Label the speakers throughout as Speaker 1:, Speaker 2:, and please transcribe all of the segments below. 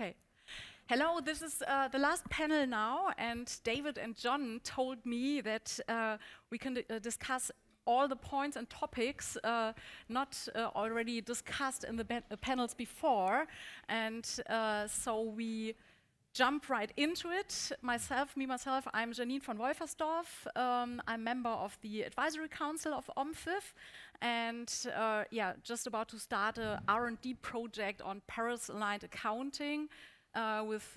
Speaker 1: Okay. Hello, this is the last panel now, and David and John told me that we can discuss all the points and topics not already discussed in the panels before, and so we jump right into it. Myself, I'm Janine von Wolfersdorf. I'm member of the advisory council of OMFIF, and yeah, just about to start a R&D project on Paris-aligned accounting with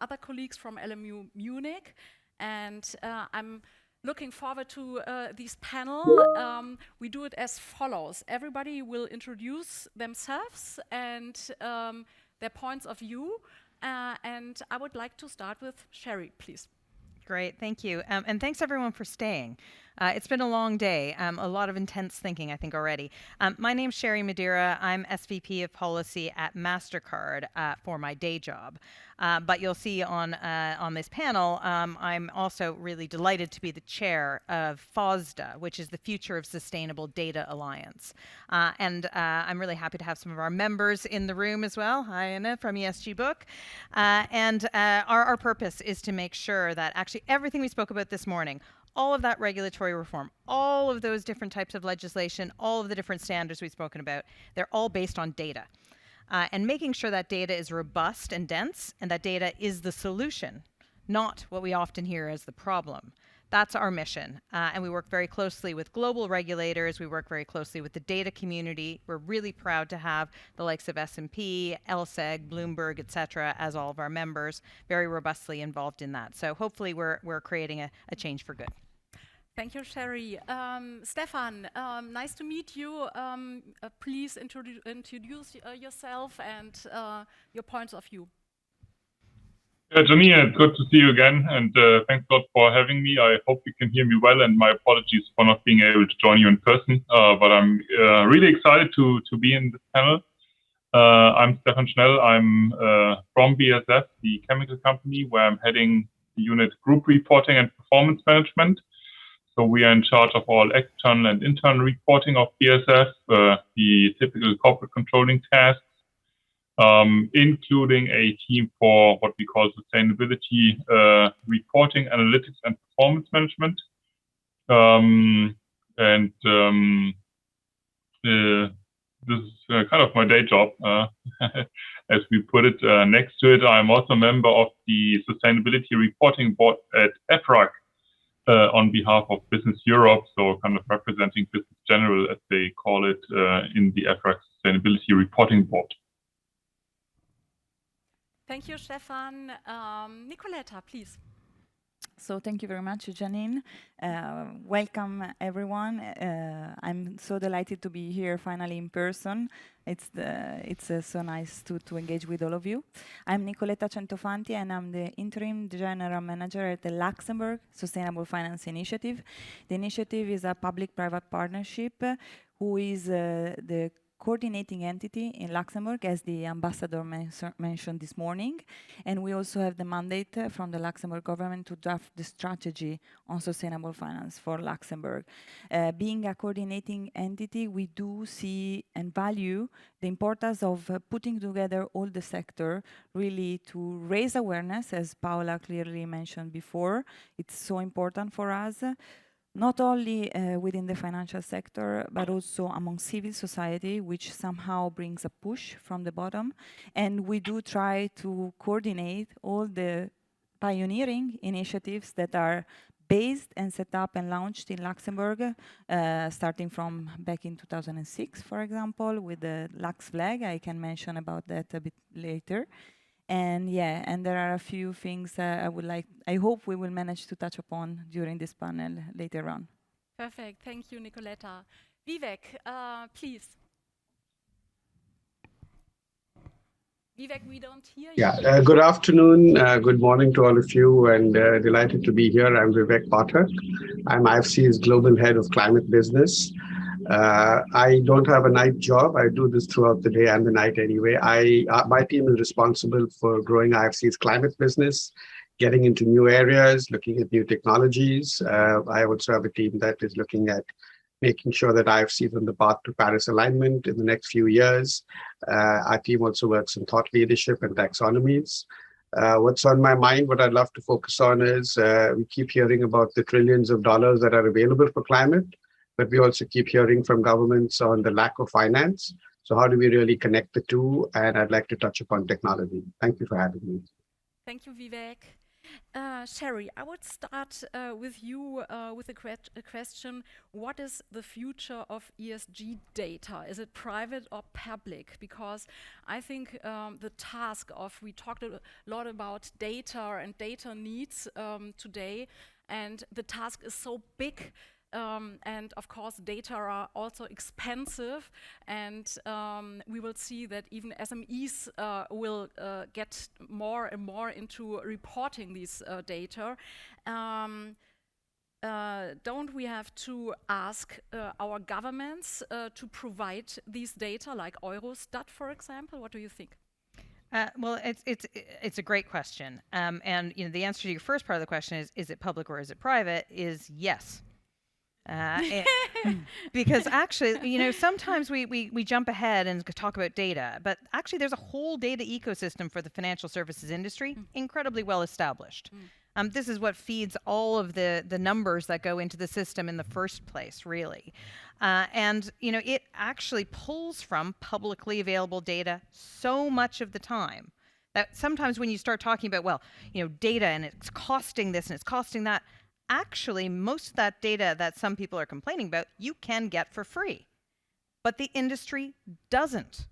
Speaker 1: other colleagues from LMU Munich, and I'm looking forward to this panel. We do it as follows. Everybody will introduce themselves and their points of view, and I would like to start with Sherry, please.
Speaker 2: Great, thank you. And thanks everyone for staying. It's been a long day, a lot of intense thinking, I think, already. My name's Sherry Madeira. I'm SVP of Policy at MasterCard for my day job. But you'll see on this panel, I'm also really delighted to be the chair of FOSDA, which is the Future of Sustainable Data Alliance. And I'm really happy to have some of our members in the room as well. Hi, Anna from ESG Book. And our purpose is to make sure that actually everything we spoke about this morning, all of that regulatory reform, all of those different types of legislation, all of the different standards we've spoken about, they're all based on data. And making sure that data is robust and dense, and that data is the solution, not what we often hear as the problem. That's our mission. And we work very closely with global regulators. We work very closely with the data community. We're really proud to have the likes of S&P, LSEG, Bloomberg, et cetera, as all of our members, very robustly involved in that. So hopefully we're creating a change for good.
Speaker 1: Thank you, Sherry. Stefan, nice to meet you. Please introduce yourself and your points of view.
Speaker 3: Yeah, Janine, it's good to see you again, and thanks a lot for having me. I hope you can hear me well, and my apologies for not being able to join you in person, but I'm really excited to be in this panel. I'm Stefan Schnell. I'm from BASF, the chemical company, where I'm heading the unit Group Reporting and Performance Management. So we are in charge of all external and internal reporting of BASF, the typical corporate controlling tasks, including a team for what we call sustainability reporting, analytics, and performance management. This is kind of my day job, as we put it. Next to it, I'm also a member of the Sustainability Reporting Board at EFRAG, on behalf of Business Europe, so kind of representing Business General, as they call it, in the EFRAG Sustainability Reporting Board.
Speaker 1: Thank you, Stefan. Nicoletta, please.
Speaker 4: So thank you very much, Janine. Welcome, everyone. I'm so delighted to be here finally in person. It's so nice to engage with all of you. I'm Nicoletta Centofanti, and I'm the Interim General Manager at the Luxembourg Sustainable Finance Initiative. The initiative is a public-private partnership who is the coordinating entity in Luxembourg, as the ambassador mentioned this morning. And we also have the mandate from the Luxembourg government to draft the strategy on sustainable finance for Luxembourg. Being a coordinating entity, we do see and value the importance of putting together all the sector, really to raise awareness, as Paola clearly mentioned before. It's so important for us. Not only within the financial sector, but also among civil society, which somehow brings a push from the bottom. And we do try to coordinate all the pioneering initiatives that are based and set up and launched in Luxembourg, starting from back in 2006, for example, with the Lux flag. I can mention about that a bit later. And yeah, and there are a few things I hope we will manage to touch upon during this panel later on.
Speaker 1: Perfect, thank you, Nicoletta. Vivek, please. Vivek, we don't hear you.
Speaker 5: Yeah, good afternoon, good morning to all of you, and delighted to be here. I'm Vivek Pathak. I'm IFC's Global Head of Climate Business. I don't have a night job. I do this throughout the day and the night anyway. My team is responsible for growing IFC's climate business, getting into new areas, looking at new technologies. I also have a team that is looking at making sure that IFC is on the path to Paris alignment in the next few years. Our team also works in thought leadership and taxonomies. What's on my mind, what I'd love to focus on is we keep hearing about the trillions of dollars that are available for climate, but we also keep hearing from governments on the lack of finance. So how do we really connect the two? And I'd like to touch upon technology. Thank you for having me.
Speaker 1: Thank you, Vivek. Sherry, I would start with you with a question. What is the future of ESG data? Is it private or public? Because I think the task of, we talked a lot about data and data needs today, and the task is so big. And of course, data are also expensive, and we will see that even SMEs will get more and more into reporting these data. Don't we have to ask our governments to provide these data, like Eurostat, for example? What do you think?
Speaker 2: Well, it's a great question, and the answer to your first part of the question is it public or is it private? Is yes. Because actually, sometimes we jump ahead and talk about data, but actually there's a whole data ecosystem for the financial services industry, incredibly well established. This is what feeds all of the numbers that go into the system in the first place, really. And it actually pulls from publicly available data so much of the time that sometimes when you start talking about, data and it's costing this and it's costing that, actually, most of that data that some people are complaining about, you can get for free. But the industry doesn't.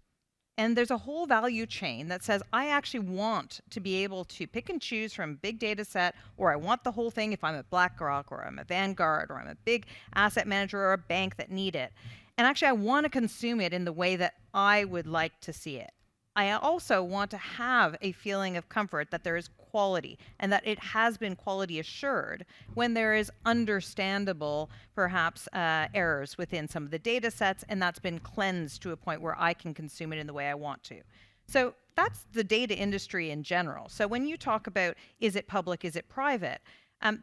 Speaker 2: And there's a whole value chain that says, I actually want to be able to pick and choose from a big data set, or I want the whole thing if I'm a BlackRock, or I'm a Vanguard, or I'm a big asset manager or a bank that need it. And actually, I want to consume it in the way that I would like to see it. I also want to have a feeling of comfort that there is quality and that it has been quality assured when there is understandable, perhaps, errors within some of the data sets, and that's been cleansed to a point where I can consume it in the way I want to. So that's the data industry in general. So when you talk about, is it public, is it private?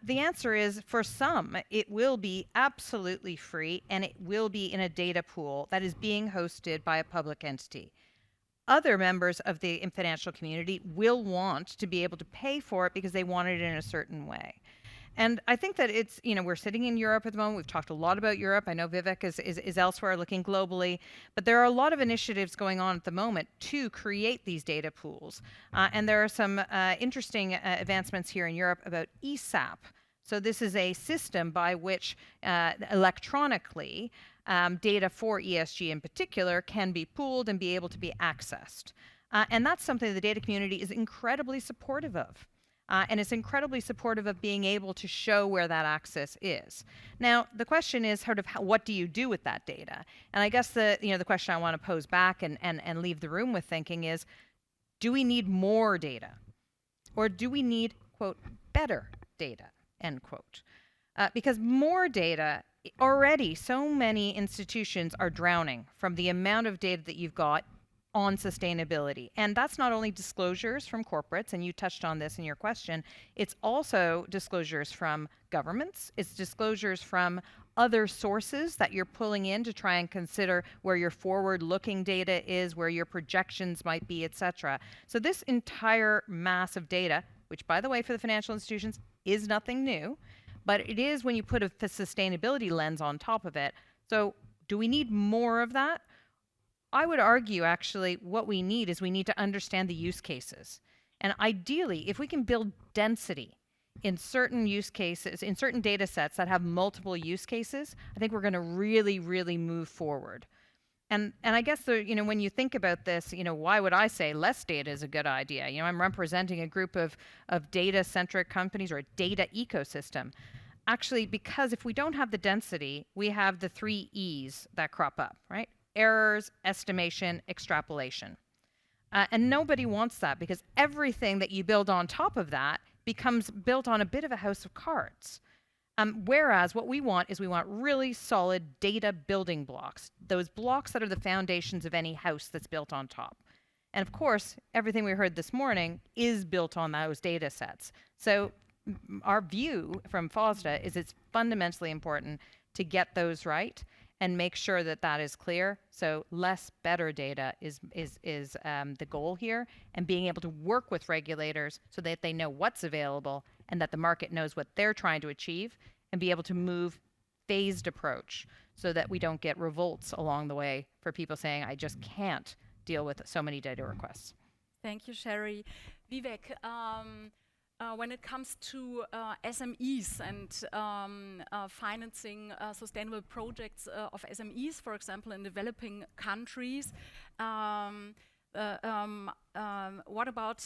Speaker 2: The answer is, for some, it will be absolutely free, and it will be in a data pool that is being hosted by a public entity. Other members of the financial community will want to be able to pay for it because they want it in a certain way. And I think that it's, we're sitting in Europe at the moment. We've talked a lot about Europe. I know Vivek is elsewhere looking globally, but there are a lot of initiatives going on at the moment to create these data pools. And there are some interesting advancements here in Europe about ESAP. So this is a system by which electronically data for ESG in particular can be pooled and be able to be accessed. And that's something the data community is incredibly supportive of. And it's incredibly supportive of being able to show where that access is. Now, the question is what do you do with that data? And I guess the question I want to pose back and leave the room with thinking is, do we need more data? Or do we need, quote, better data, end quote? Because more data, already so many institutions are drowning from the amount of data that you've got on sustainability. And that's not only disclosures from corporates, and you touched on this in your question, it's also disclosures from governments, it's disclosures from other sources that you're pulling in to try and consider where your forward-looking data is, where your projections might be, et cetera. So this entire mass of data, which by the way for the financial institutions is nothing new, but it is when you put a sustainability lens on top of it. So do we need more of that? I would argue, actually, what we need is we need to understand the use cases. And ideally, if we can build density in certain use cases, in certain data sets that have multiple use cases, I think we're going to really, really move forward. And I guess, when you think about this, why would I say less data is a good idea? I'm representing a group of data-centric companies or a data ecosystem. Actually, because if we don't have the density, we have the 3 E's that crop up, right? Errors, estimation, extrapolation. And nobody wants that because everything that you build on top of that becomes built on a bit of a house of cards. Whereas what we want is really solid data building blocks, those blocks that are the foundations of any house that's built on top. And of course, everything we heard this morning is built on those data sets. So our view from FOSDA is it's fundamentally important to get those right. and make sure that that is clear. So less, better data is the goal here, and being able to work with regulators so that they know what's available and that the market knows what they're trying to achieve, and be able to move phased approach so that we don't get revolts along the way for people saying, I just can't deal with so many data requests.
Speaker 1: Thank you, Sherry. Vivek, when it comes to SMEs and financing sustainable projects of SMEs, for example, in developing countries, what about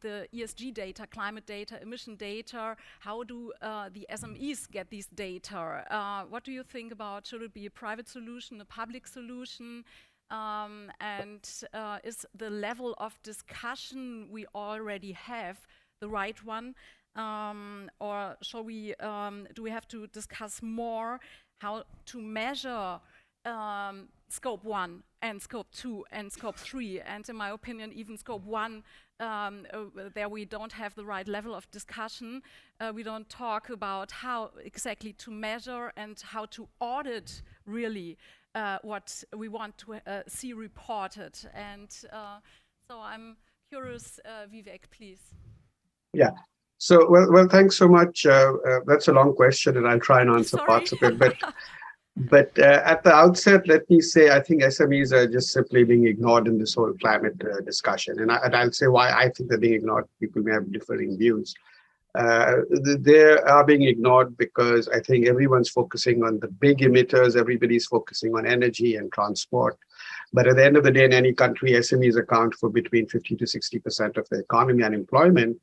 Speaker 1: the ESG data, climate data, emission data? How do the SMEs get these data? What do you think about, should it be a private solution, a public solution? And is the level of discussion we already have the right one? Or shall we, do we have to discuss more how to measure scope 1 and scope 2 and scope 3? And in my opinion, even scope 1, there we don't have the right level of discussion. We don't talk about how exactly to measure and how to audit really what we want to see reported. And so I'm curious, Vivek, please.
Speaker 5: Yeah. So, well, thanks so much. That's a long question, and I'll try and answer parts of it. But at the outset, let me say, I think SMEs are just simply being ignored in this whole climate discussion. And I'll say why I think they're being ignored. People may have differing views. They are being ignored because I think everyone's focusing on the big emitters. Everybody's focusing on energy and transport. But at the end of the day, in any country, SMEs account for between 50 to 60% of the economy and employment.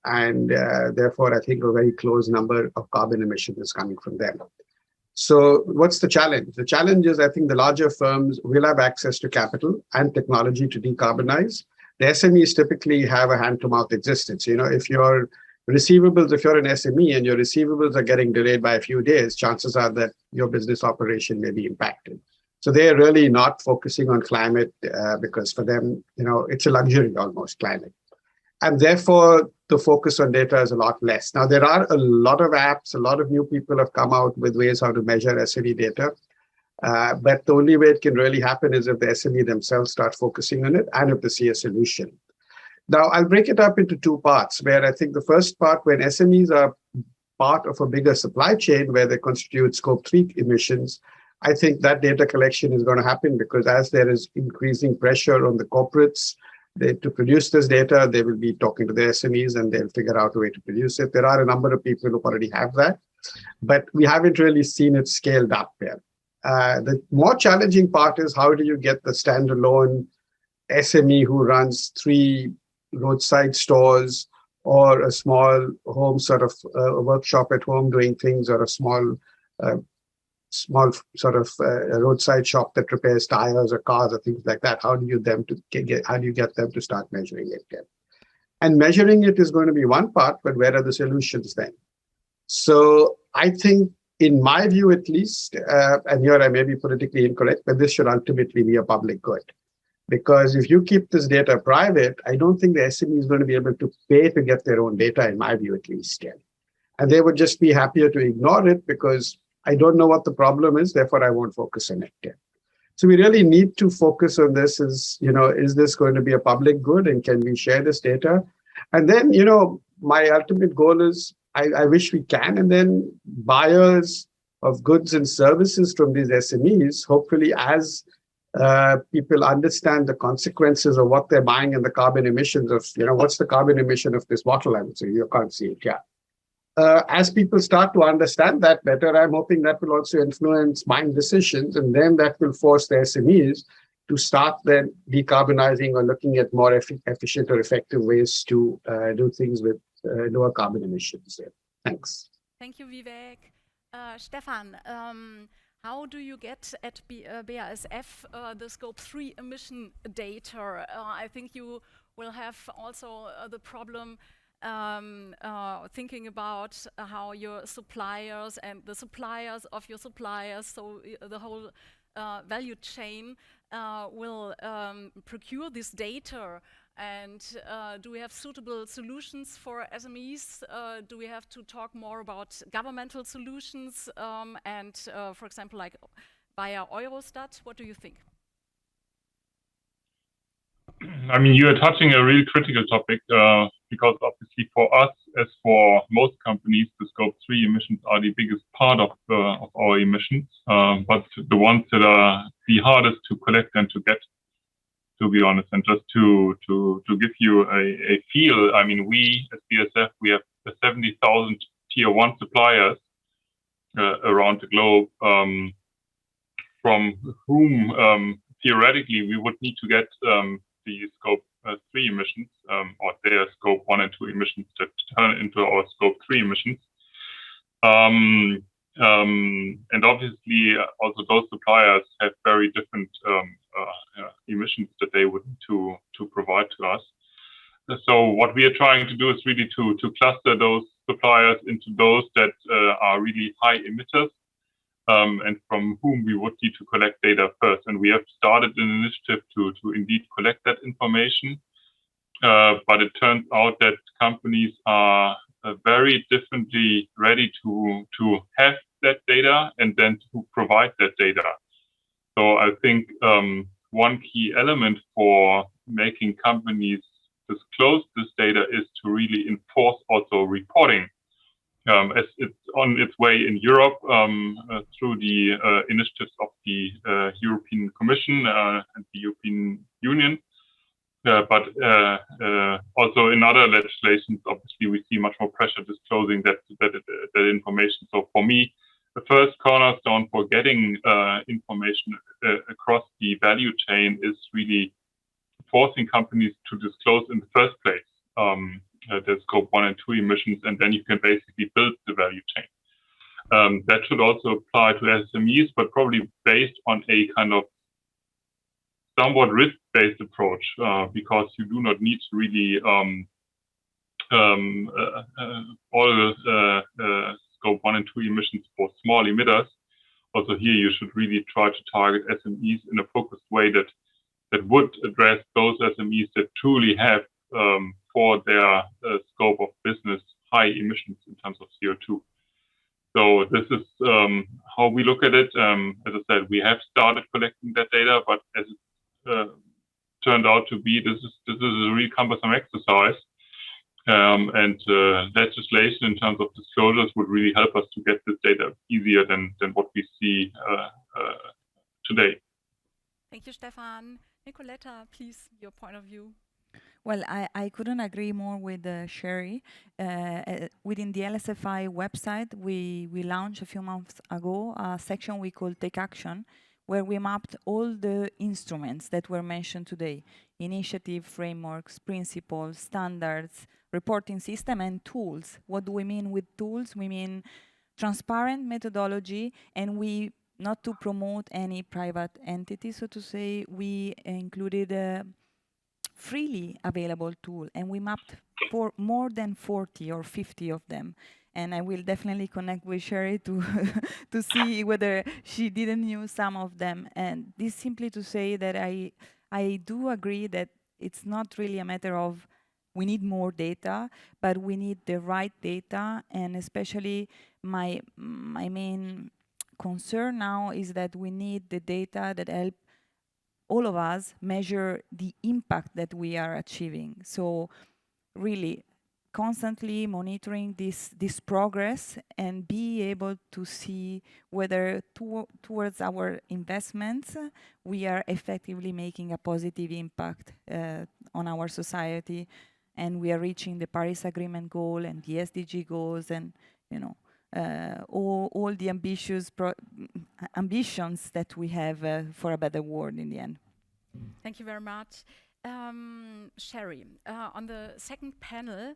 Speaker 5: And therefore, I think a very close number of carbon emissions is coming from them. So what's the challenge? The challenge is, I think the larger firms will have access to capital and technology to decarbonize. The SMEs typically have a hand-to-mouth existence. You know, if your receivables, if you're an SME and your receivables are getting delayed by a few days, chances are that your business operation may be impacted. So they're really not focusing on climate because for them, you know, it's a luxury almost, climate. And therefore, the focus on data is a lot less. Now, there are a lot of apps, a lot of new people have come out with ways how to measure SME data. But the only way it can really happen is if the SME themselves start focusing on it and if they see a solution. Now, I'll break it up into two parts, where I think the first part, when SMEs are part of a bigger supply chain where they constitute scope 3 emissions, I think that data collection is going to happen because as there is increasing pressure on the corporates to produce this data, they will be talking to the SMEs and they'll figure out a way to produce it. There are a number of people who already have that, but we haven't really seen it scaled up yet. The more challenging part is how do you get the standalone SME who runs 3 roadside stores or a small home sort of workshop at home doing things, or a small sort of roadside shop that repairs tires or cars or things like that. How do you get them to start measuring it again? And measuring it is going to be one part, but where are the solutions then? So I think, in my view at least, and here I may be politically incorrect, but this should ultimately be a public good. Because if you keep this data private, I don't think the SME is going to be able to pay to get their own data, in my view at least. Yeah. And they would just be happier to ignore it because I don't know what the problem is, therefore I won't focus on it. Yeah. So we really need to focus on this is this going to be a public good and can we share this data? And then, my ultimate goal is I wish we can, and then buyers of goods and services from these SMEs, hopefully as people understand the consequences of what they're buying and the carbon emissions of, what's the carbon emission of this bottle, I would say, you can't see it, yeah. As people start to understand that better, I'm hoping that will also influence buying decisions, and then that will force the SMEs to start then decarbonizing or looking at more efficient or effective ways to do things with lower carbon emissions. Thanks.
Speaker 1: Thank you, Vivek. Stefan, how do you get at BASF the scope 3 emission data? I think you will have also the problem thinking about how your suppliers and the suppliers of your suppliers, so the whole value chain will procure this data. And do we have suitable solutions for SMEs? Do we have to talk more about governmental solutions and, for example, like via Eurostat. What do you think?
Speaker 3: I mean, you are touching a really critical topic because obviously for us, as for most companies, the Scope 3 emissions are the biggest part of our emissions, but the ones that are the hardest to collect and to get, to be honest. And just to give you a feel, I mean, we as BASF, we have 70,000 tier 1 suppliers around the globe, from whom theoretically we would need to get the Scope 3 emissions, or their Scope 1 and 2 emissions that turn into our Scope 3 emissions. And obviously, also those suppliers have very different emissions that they would need to provide to us. So what we are trying to do is really to cluster those suppliers into those that are really high emitters, and from whom we would need to collect data first. And we have started an initiative to indeed collect that information. But it turns out that companies are very differently ready to have that data and then to provide that data. So I think one key element for making companies disclose this data is to really enforce also reporting. As it's on its way in Europe through the initiatives of the European Commission and the European Union. But also in other legislations, obviously, we see much more pressure disclosing that information. So for me, the first cornerstone for getting information across the value chain is really forcing companies to disclose in the first place the Scope 1 and 2 emissions, and then you can basically build the value chain. That should also apply to SMEs, but probably based on a kind of somewhat risk-based approach, because you do not need to really all Scope 1 and 2 emissions for small emitters. Also here, you should really try to target SMEs in a focused way that would address those SMEs that truly have for their scope of business high emissions in terms of CO2. So this is how we look at it. As I said, we have started collecting that data, but as it turned out to be, this is a really cumbersome exercise. And legislation in terms of disclosures would really help us to get this data easier than what we see today.
Speaker 1: Thank you, Stefan. Nicoletta, please, your point of view.
Speaker 4: Well, I couldn't agree more with Sherry. Within the LSFI website, we launched a few months ago a section we call Take Action, where we mapped all the instruments that were mentioned today: initiative, frameworks, principles, standards, reporting system, and tools. What do we mean with tools? We mean transparent methodology, and we, not to promote any private entity, so to say, we included a freely available tool, and we mapped for more than 40 or 50 of them. And I will definitely connect with Sherry to to see whether she didn't use some of them. And this simply to say that I do agree that it's not really a matter of we need more data, but we need the right data. And especially my main concern now is that we need the data that help all of us measure the impact that we are achieving. So really constantly monitoring this progress and be able to see whether towards our investments we are effectively making a positive impact on our society, and we are reaching the Paris Agreement goal and the SDG goals, and all the ambitions that we have for a better world in the end.
Speaker 1: Thank you very much. Sherry, on the second panel,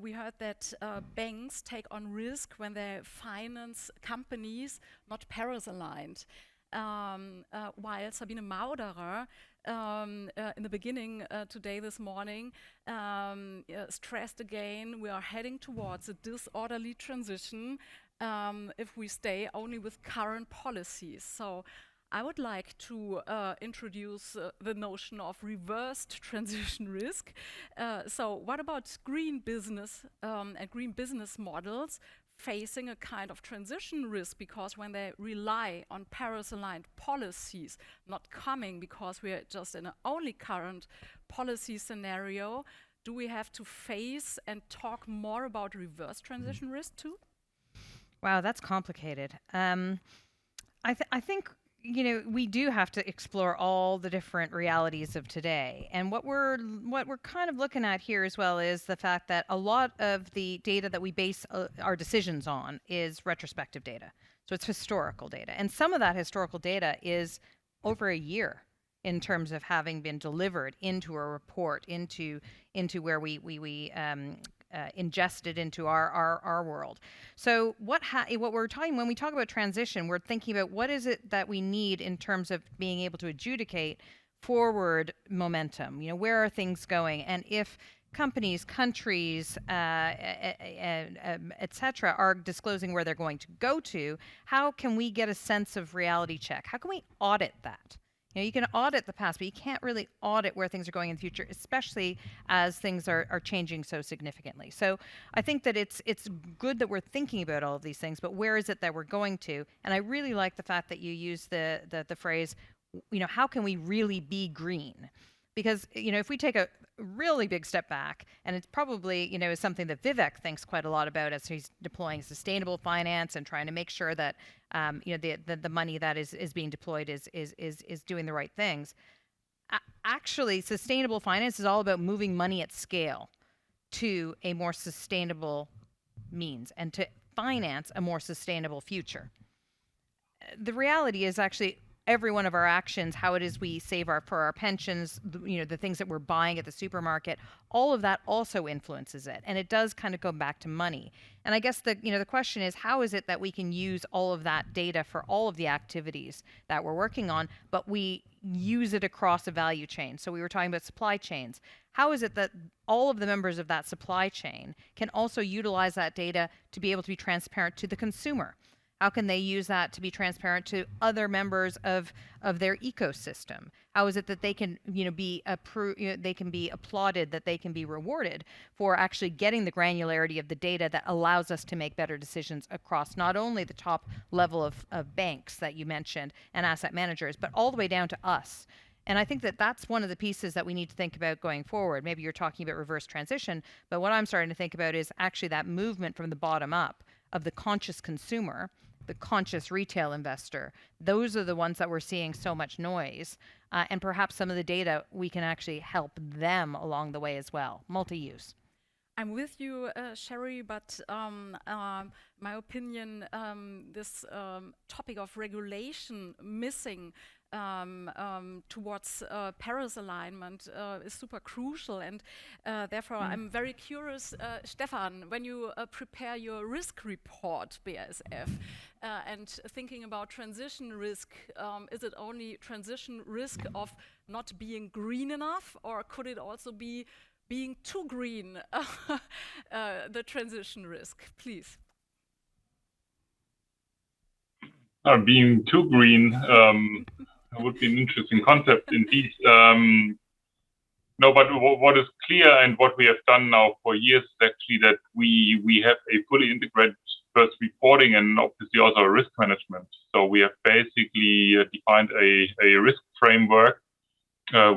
Speaker 1: we heard that banks take on risk when they finance companies not Paris-aligned. While Sabine Mauderer in the beginning today, this morning, stressed again, we are heading towards a disorderly transition if we stay only with current policies. So I would like to introduce the notion of reversed transition risk. So what about green business and green business models facing a kind of transition risk, because when they rely on Paris-aligned policies not coming because we are just in an only current policy scenario, do we have to face and talk more about reverse transition risk too?
Speaker 2: Wow, that's complicated. I think we do have to explore all the different realities of today, and what we're kind of looking at here as well is the fact that a lot of the data that we base our decisions on is retrospective data, so it's historical data, and some of that historical data is over a year in terms of having been delivered into a report, into where we ingested into our world. So what we're talking when we talk about transition, we're thinking about what is it that we need in terms of being able to adjudicate forward momentum. Where are things going, and if companies, countries, etc., are disclosing where they're going to go to, how can we get a sense of reality check? How can we audit that? You can audit the past, but you can't really audit where things are going in the future, especially as things are changing so significantly. So I think that it's good that we're thinking about all of these things, but where is it that we're going to? And I really like the fact that you use the phrase, how can we really be green? Because, if we take a really big step back, and it's probably, is something that Vivek thinks quite a lot about as he's deploying sustainable finance and trying to make sure that, the money that is being deployed is doing the right things. Actually, sustainable finance is all about moving money at scale to a more sustainable means and to finance a more sustainable future. The reality is actually every one of our actions, how it is we save for our pensions, the things that we're buying at the supermarket, all of that also influences it. And it does kind of go back to money. And I guess the question is, how is it that we can use all of that data for all of the activities that we're working on, but we use it across a value chain? So we were talking about supply chains. How is it that all of the members of that supply chain can also utilize that data to be able to be transparent to the consumer? How can they use that to be transparent to other members of their ecosystem? How is it that they can, they can be applauded, that they can be rewarded for actually getting the granularity of the data that allows us to make better decisions across not only the top level of banks that you mentioned and asset managers, but all the way down to us. And I think that that's one of the pieces that we need to think about going forward. Maybe you're talking about reverse transition, but what I'm starting to think about is actually that movement from the bottom up of the conscious consumer, the conscious retail investor. Those are the ones that we're seeing so much noise. And perhaps some of the data, we can actually help them along the way as well. Multi-use.
Speaker 1: I'm with you, Sherry, but my opinion, this topic of regulation missing towards Paris alignment is super crucial, and therefore I'm very curious, Stefan, when you prepare your risk report, BASF, and thinking about transition risk, is it only transition risk of not being green enough, or could it also be being too green, the transition risk, please?
Speaker 3: Being too green would be an interesting concept indeed. No, but what is clear and what we have done now for years is actually that we have a fully integrated first reporting and obviously also risk management. So we have basically defined a risk framework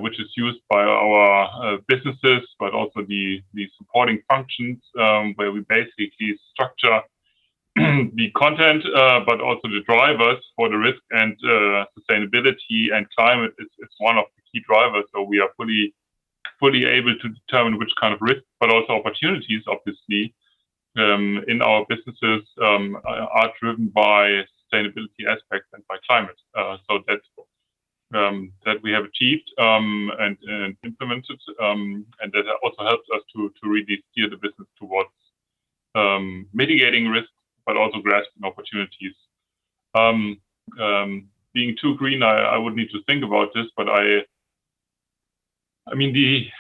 Speaker 3: which is used by our businesses, but also the supporting functions, where we basically structure the content, but also the drivers for the risk, and sustainability and climate is one of the key drivers. So we are fully able to determine which kind of risk, but also opportunities, obviously, in our businesses are driven by sustainability aspects and by climate. So that we have achieved and implemented, and that also helps us to really steer the business towards mitigating risk, but also grasping opportunities. Being too green, I would need to think about this, but I mean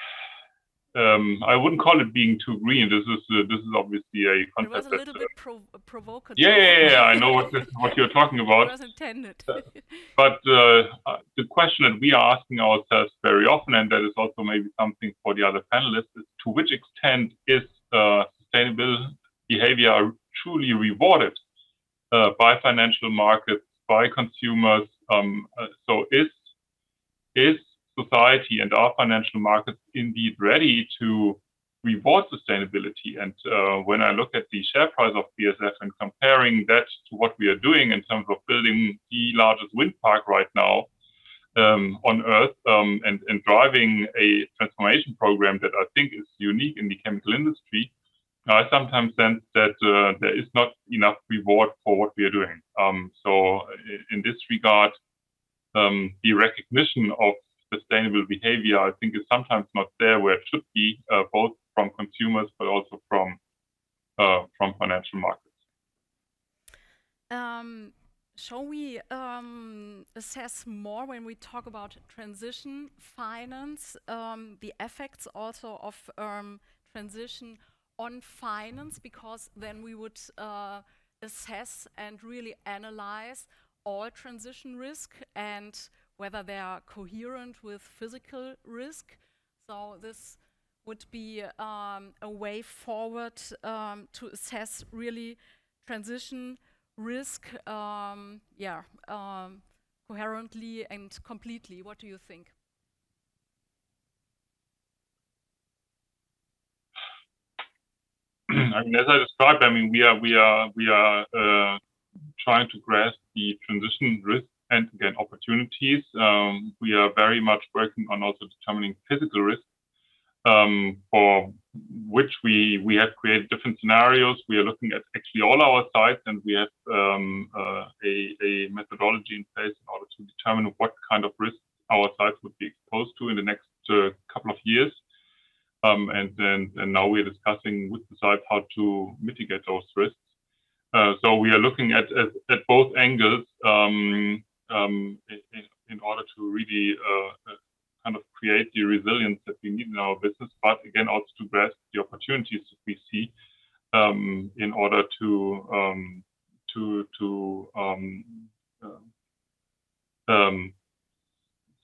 Speaker 3: I wouldn't call it being too green. This is obviously a concept.
Speaker 1: It was a little bit provocative.
Speaker 3: Yeah. I know what you're talking about.
Speaker 1: It was intended.
Speaker 3: But the question that we are asking ourselves very often, and that is also maybe something for the other panelists, is to which extent is sustainable behavior truly rewarded by financial markets, by consumers. So is society and our financial markets indeed ready to reward sustainability? And when I look at the share price of BASF and comparing that to what we are doing in terms of building the largest wind park right now on Earth, and driving a transformation program that I think is unique in the chemical industry, I sometimes sense that there is not enough reward for what we are doing. So in this regard, the recognition of sustainable behavior, I think, is sometimes not there where it should be, both from consumers but also from financial markets.
Speaker 1: Shall we assess more when we talk about transition finance, the effects also of transition on finance, because then we would assess and really analyze all transition risk and whether they are coherent with physical risk. So this would be a way forward to assess really transition risk, coherently and completely. What do you think?
Speaker 3: I mean, as I described, I mean, we are trying to grasp the transition risk and again opportunities. We are very much working on also determining physical risk, for which we have created different scenarios. We are looking at actually all our sites, and we have a methodology in place in order to determine what kind of risks our sites would be exposed to in the next couple of years. And now we're discussing with the site how to mitigate those risks. So we are looking at both angles in order to really kind of create the resilience that we need in our business, but again also to grasp the opportunities that we see in order to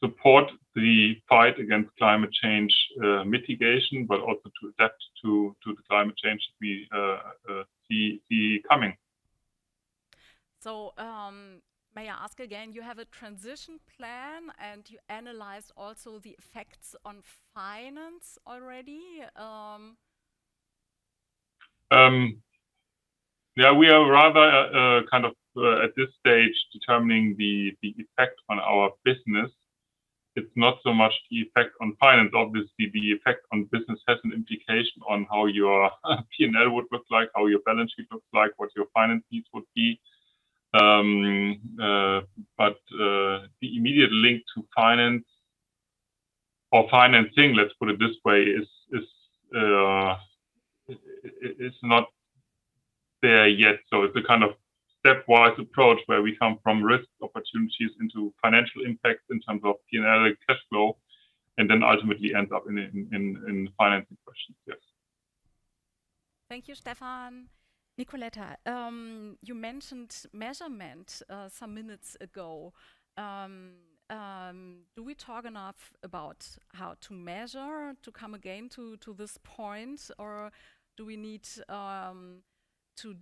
Speaker 3: support the fight against climate change mitigation, but also to adapt to the climate change that we see coming.
Speaker 1: So may I ask again, you have a transition plan and you analyzed also the effects on finance already?
Speaker 3: Yeah, we are rather kind of at this stage determining the effect on our business. It's not so much the effect on finance. Obviously, the effect on business has an implication on how your P&L would look like, how your balance sheet looks like, what your finance needs would be. But the immediate link to finance or financing, let's put it this way, is not there yet. So it's a kind of stepwise approach where we come from risk opportunities into financial impacts in terms of P&L cash flow, and then ultimately ends up in financing questions. Yes.
Speaker 1: Thank you, Stefan. Nicoletta, you mentioned measurement some minutes ago. Do we talk enough about how to measure to come again to this point, or do we need to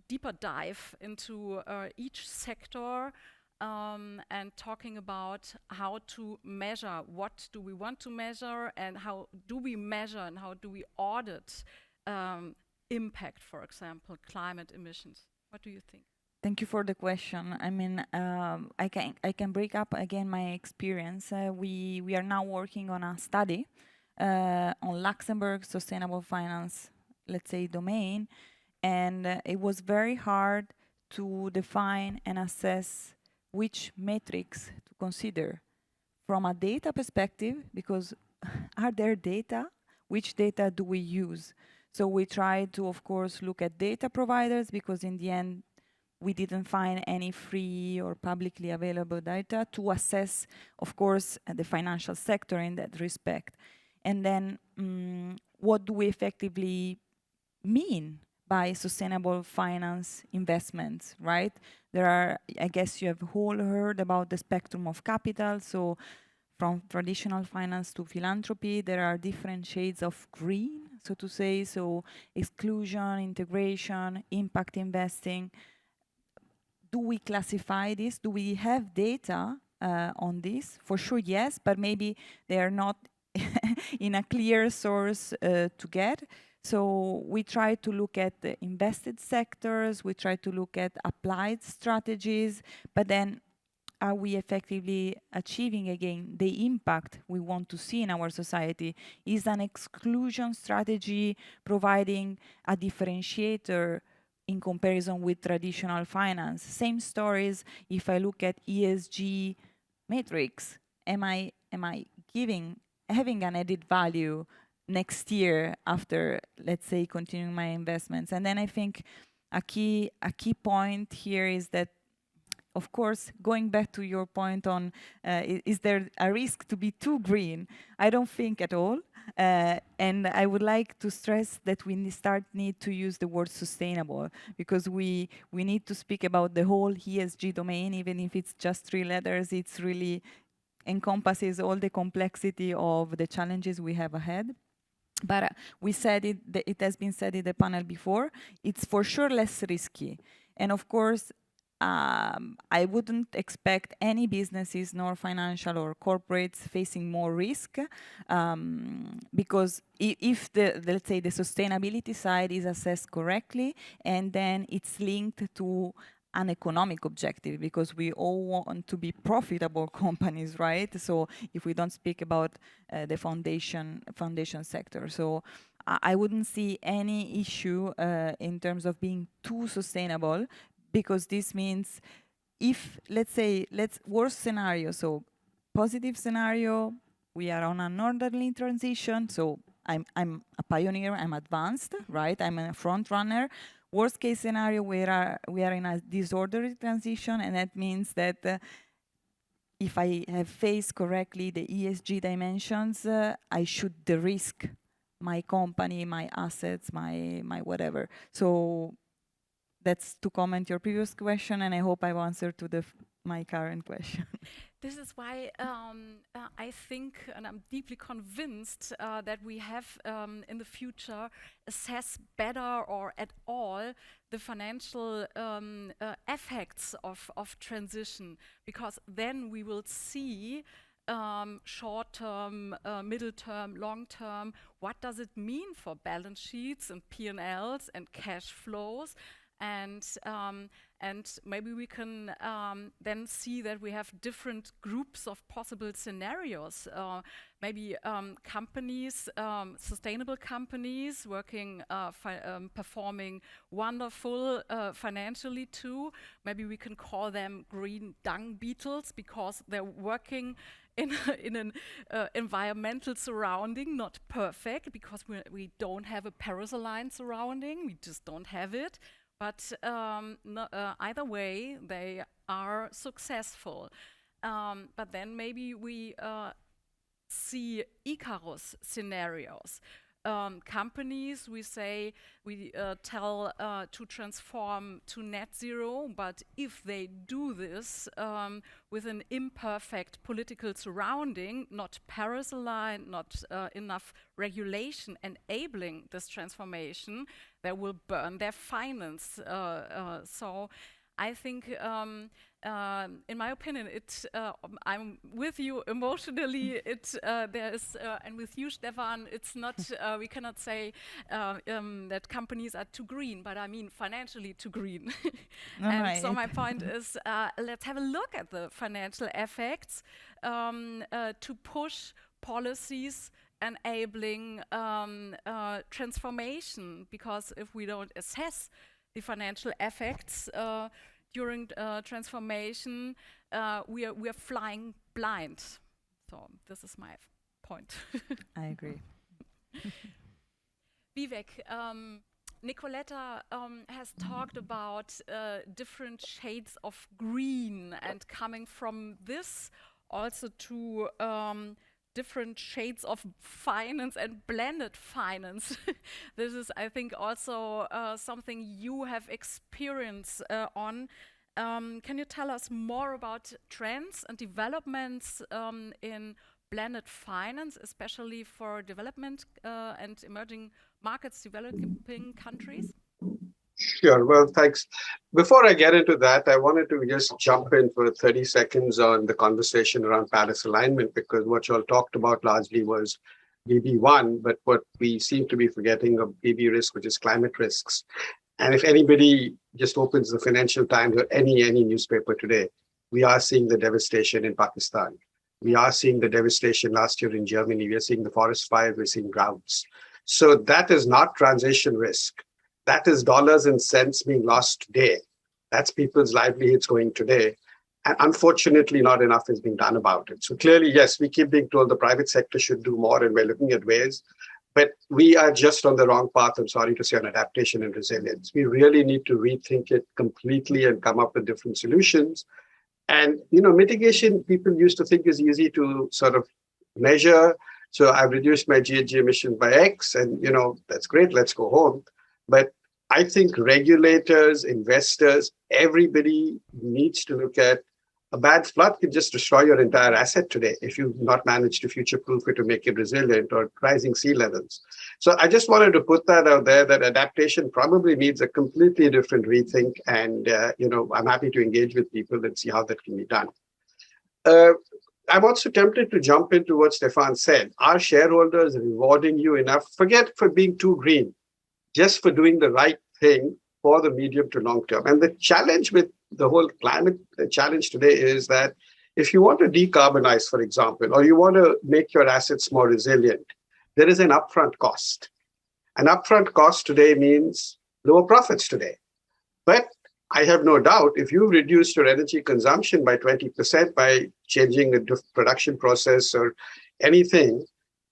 Speaker 1: deeper dive into each sector and talking about how to measure, what do we want to measure, and how do we measure and how do we audit impact, for example, climate emissions? What do you think?
Speaker 4: Thank you for the question. I mean, I can break up again my experience. We are now working on a study on Luxembourg sustainable finance, let's say, domain, and it was very hard to define and assess which metrics to consider from a data perspective, because are there data? Which data do we use? So we tried to, of course, look at data providers, because in the end, we didn't find any free or publicly available data to assess, of course, the financial sector in that respect. And then what do we effectively mean by sustainable finance investments, right? There are, I guess you have all heard about the spectrum of capital. So from traditional finance to philanthropy, there are different shades of green. so to say, so exclusion, integration, impact investing. Do we classify this? Do we have data on this? For sure, yes, but maybe they are not in a clear source to get. So we try to look at the invested sectors, we try to look at applied strategies, but then are we effectively achieving again the impact we want to see in our society? Is an exclusion strategy providing a differentiator in comparison with traditional finance? Same stories if I look at ESG metrics. Am I having an added value next year after, let's say, continuing my investments? And then I think a key point here is that, of course, going back to your point on is there a risk to be too green? I don't think at all. And I would like to stress that we need to use the word sustainable, because we need to speak about the whole ESG domain. Even if it's just 3 letters, it's really encompasses all the complexity of the challenges we have ahead. But we said it has been said in the panel before, it's for sure less risky. And of course, I wouldn't expect any businesses, nor financial or corporates, facing more risk, because if let's say the sustainability side is assessed correctly, and then it's linked to an economic objective, because we all want to be profitable companies, right? So if we don't speak about the foundation sector, so I wouldn't see any issue in terms of being too sustainable, because this means if, worst scenario, so positive scenario, we are on an orderly transition, so I'm a pioneer, I'm advanced, right? I'm a front runner. Worst case scenario, we are in a disorderly transition, and that means that if I have faced correctly the ESG dimensions, I should de-risk my company, my assets, my whatever. So that's to comment your previous question, and I hope I've answered to my current question.
Speaker 1: This is why I think, and I'm deeply convinced that we have in the future assess better or at all the financial effects of transition, because then we will see short-term, middle-term, long-term, what does it mean for balance sheets and P&Ls and cash flows. And maybe we can then see that we have different groups of possible scenarios. Maybe companies, sustainable companies working, performing wonderful financially too. Maybe we can call them green dung beetles, because they're working in an environmental surrounding, not perfect, because we don't have a Paris-aligned surrounding. We just don't have it. But either way, they are successful. But then maybe we see Icarus scenarios. Companies, we say, we tell to transform to net zero, but if they do this with an imperfect political surrounding, not Paris-aligned, not enough regulation enabling this transformation, they will burn their finance. So I think, in my opinion, I'm with you emotionally. There is, and with you, Stefan, it's not. We cannot say that companies are too green, but I mean financially too green. And so my point is, let's have a look at the financial effects to push policies enabling transformation, because if we don't assess the financial effects during transformation, we are flying blind. So this is my point.
Speaker 4: I agree.
Speaker 1: Vivek, Nicoletta has talked about different shades of green, and coming from this also to different shades of finance and blended finance. This is, I think, also something you have experience on. Can you tell us more about trends and developments in blended finance, especially for development and emerging markets, developing countries?
Speaker 5: Sure. Well, thanks. Before I get into that, I wanted to just jump in for 30 seconds on the conversation around Paris alignment, because what you all talked about largely was BB1, but what we seem to be forgetting of BB risk, which is climate risks. And if anybody just opens the Financial Times or any newspaper today, we are seeing the devastation in Pakistan. We are seeing the devastation last year in Germany. We are seeing the forest fires, we're seeing droughts. So that is not transition risk. That is dollars and cents being lost today. That's people's livelihoods going today. And unfortunately, not enough is being done about it. So clearly, yes, we keep being told the private sector should do more, and we're looking at ways. But we are just on the wrong path, I'm sorry to say, on adaptation and resilience. We really need to rethink it completely and come up with different solutions. And, mitigation, people used to think is easy to sort of measure. So I've reduced my GHG emission by X, and, that's great, let's go home. But I think regulators, investors, everybody needs to look at a bad flood can just destroy your entire asset today if you've not managed to future-proof it to make it resilient, or rising sea levels. So I just wanted to put that out there, that adaptation probably needs a completely different rethink. And, I'm happy to engage with people and see how that can be done. I'm also tempted to jump into what Stefan said. Are shareholders rewarding you enough? Forget for being too green, just for doing the right thing for the medium to long term. And the challenge with the whole climate challenge today is that if you want to decarbonize, for example, or you want to make your assets more resilient, there is an upfront cost. An upfront cost today means lower profits today. But I have no doubt if you reduce your energy consumption by 20% by changing the production process or anything,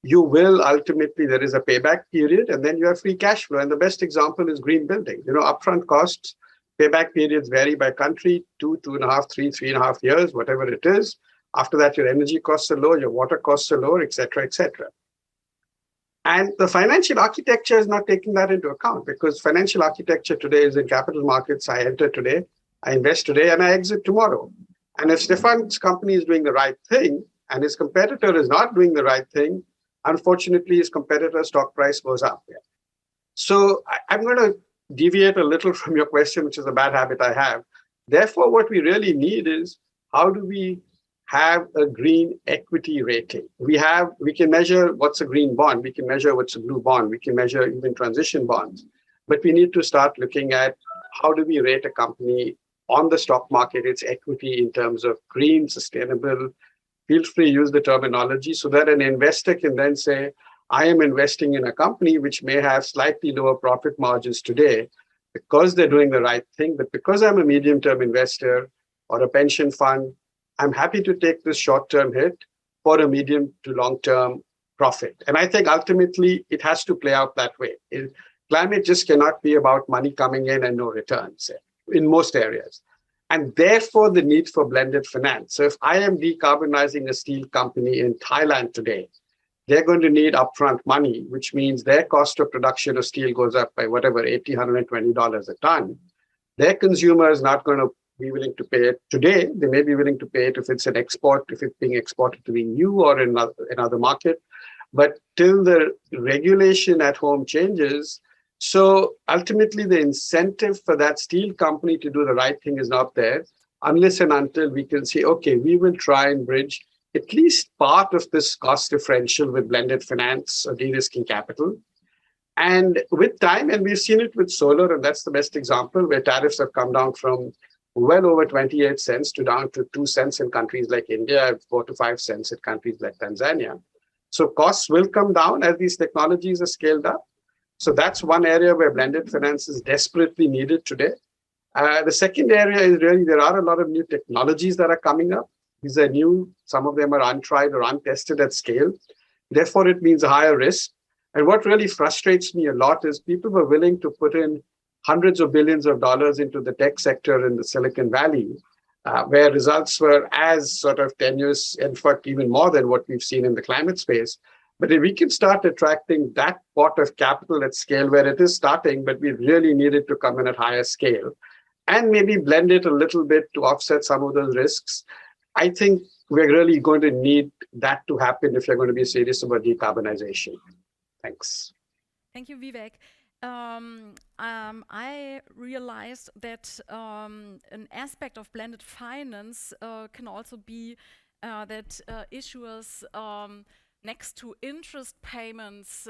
Speaker 5: you will ultimately, there is a payback period, and then you have free cash flow. And the best example is green building. Upfront costs, payback periods vary by country, 2.5, 3.5 years, whatever it is. After that, your energy costs are low, your water costs are lower, et cetera, et cetera. And the financial architecture is not taking that into account, because financial architecture today is in capital markets. I enter today, I invest today, and I exit tomorrow. And if Stefan's company is doing the right thing and his competitor is not doing the right thing, unfortunately, his competitor's stock price goes up. So I'm going to deviate a little from your question, which is a bad habit I have. Therefore, what we really need is, how do we have a green equity rating? We can measure what's a green bond. We can measure what's a blue bond. We can measure even transition bonds. But we need to start looking at how do we rate a company on the stock market, its equity in terms of green, sustainable. Feel free to use the terminology so that an investor can then say, I am investing in a company which may have slightly lower profit margins today because they're doing the right thing. But because I'm a medium-term investor or a pension fund, I'm happy to take this short-term hit for a medium to long-term profit. And I think ultimately it has to play out that way. Climate just cannot be about money coming in and no returns in most areas. And therefore, the need for blended finance. So if I am decarbonizing a steel company in Thailand today, they're going to need upfront money, which means their cost of production of steel goes up by whatever, $80, $120 a ton. Their consumer is not going to be willing to pay it today. They may be willing to pay it if it's an export, if it's being exported to the EU or in another market. But till the regulation at home changes, so ultimately the incentive for that steel company to do the right thing is not there, unless and until we can say, okay, we will try and bridge at least part of this cost differential with blended finance or de-risking capital. And with time, and we've seen it with solar, and that's the best example, where tariffs have come down from well over 28 cents to down to 2 cents in countries like India, 4 to 5 cents in countries like Tanzania. So costs will come down as these technologies are scaled up. So that's one area where blended finance is desperately needed today. The second area is really there are a lot of new technologies that are coming up. These are new. Some of them are untried or untested at scale. Therefore, it means a higher risk. And what really frustrates me a lot is people were willing to put in hundreds of billions of dollars into the tech sector in the Silicon Valley, where results were as sort of tenuous, in fact, even more than what we've seen in the climate space. But if we can start attracting that pot of capital at scale where it is starting, but we really need it to come in at higher scale, and maybe blend it a little bit to offset some of those risks, I think we're really going to need that to happen if you're going to be serious about decarbonization. Thanks.
Speaker 1: Thank you, Vivek. I realized that an aspect of blended finance can also be that issuers next to interest payments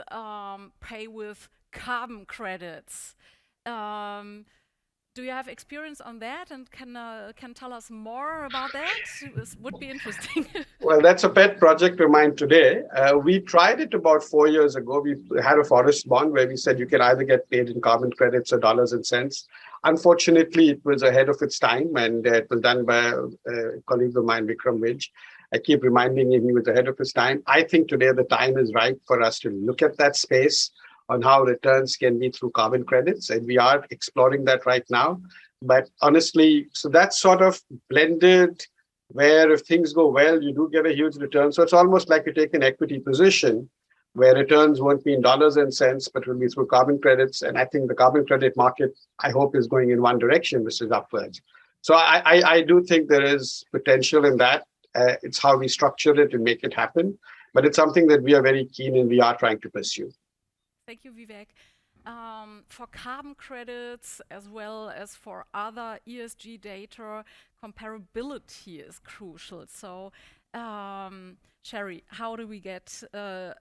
Speaker 1: pay with carbon credits. Do you have experience on that and can tell us more about that? This would be interesting.
Speaker 5: Well, that's a pet project of mine today. We tried it about 4 years ago. We had a forest bond where we said you can either get paid in carbon credits or dollars and cents. Unfortunately, it was ahead of its time, and it was done by a colleague of mine, Vikram Vij. I keep reminding him he was ahead of his time. I think today the time is right for us to look at that space on how returns can be through carbon credits. And we are exploring that right now. But honestly, so that's sort of blended, where if things go well, you do get a huge return. So it's almost like you take an equity position where returns won't be in dollars and cents, but will be through carbon credits. And I think the carbon credit market, I hope, is going in one direction, which is upwards. So I do think there is potential in that. It's how we structure it and make it happen. But it's something that we are very keen and we are trying to pursue.
Speaker 1: Thank you, Vivek. For carbon credits as well as for other ESG data, comparability is crucial. So, Sherry, how do we get to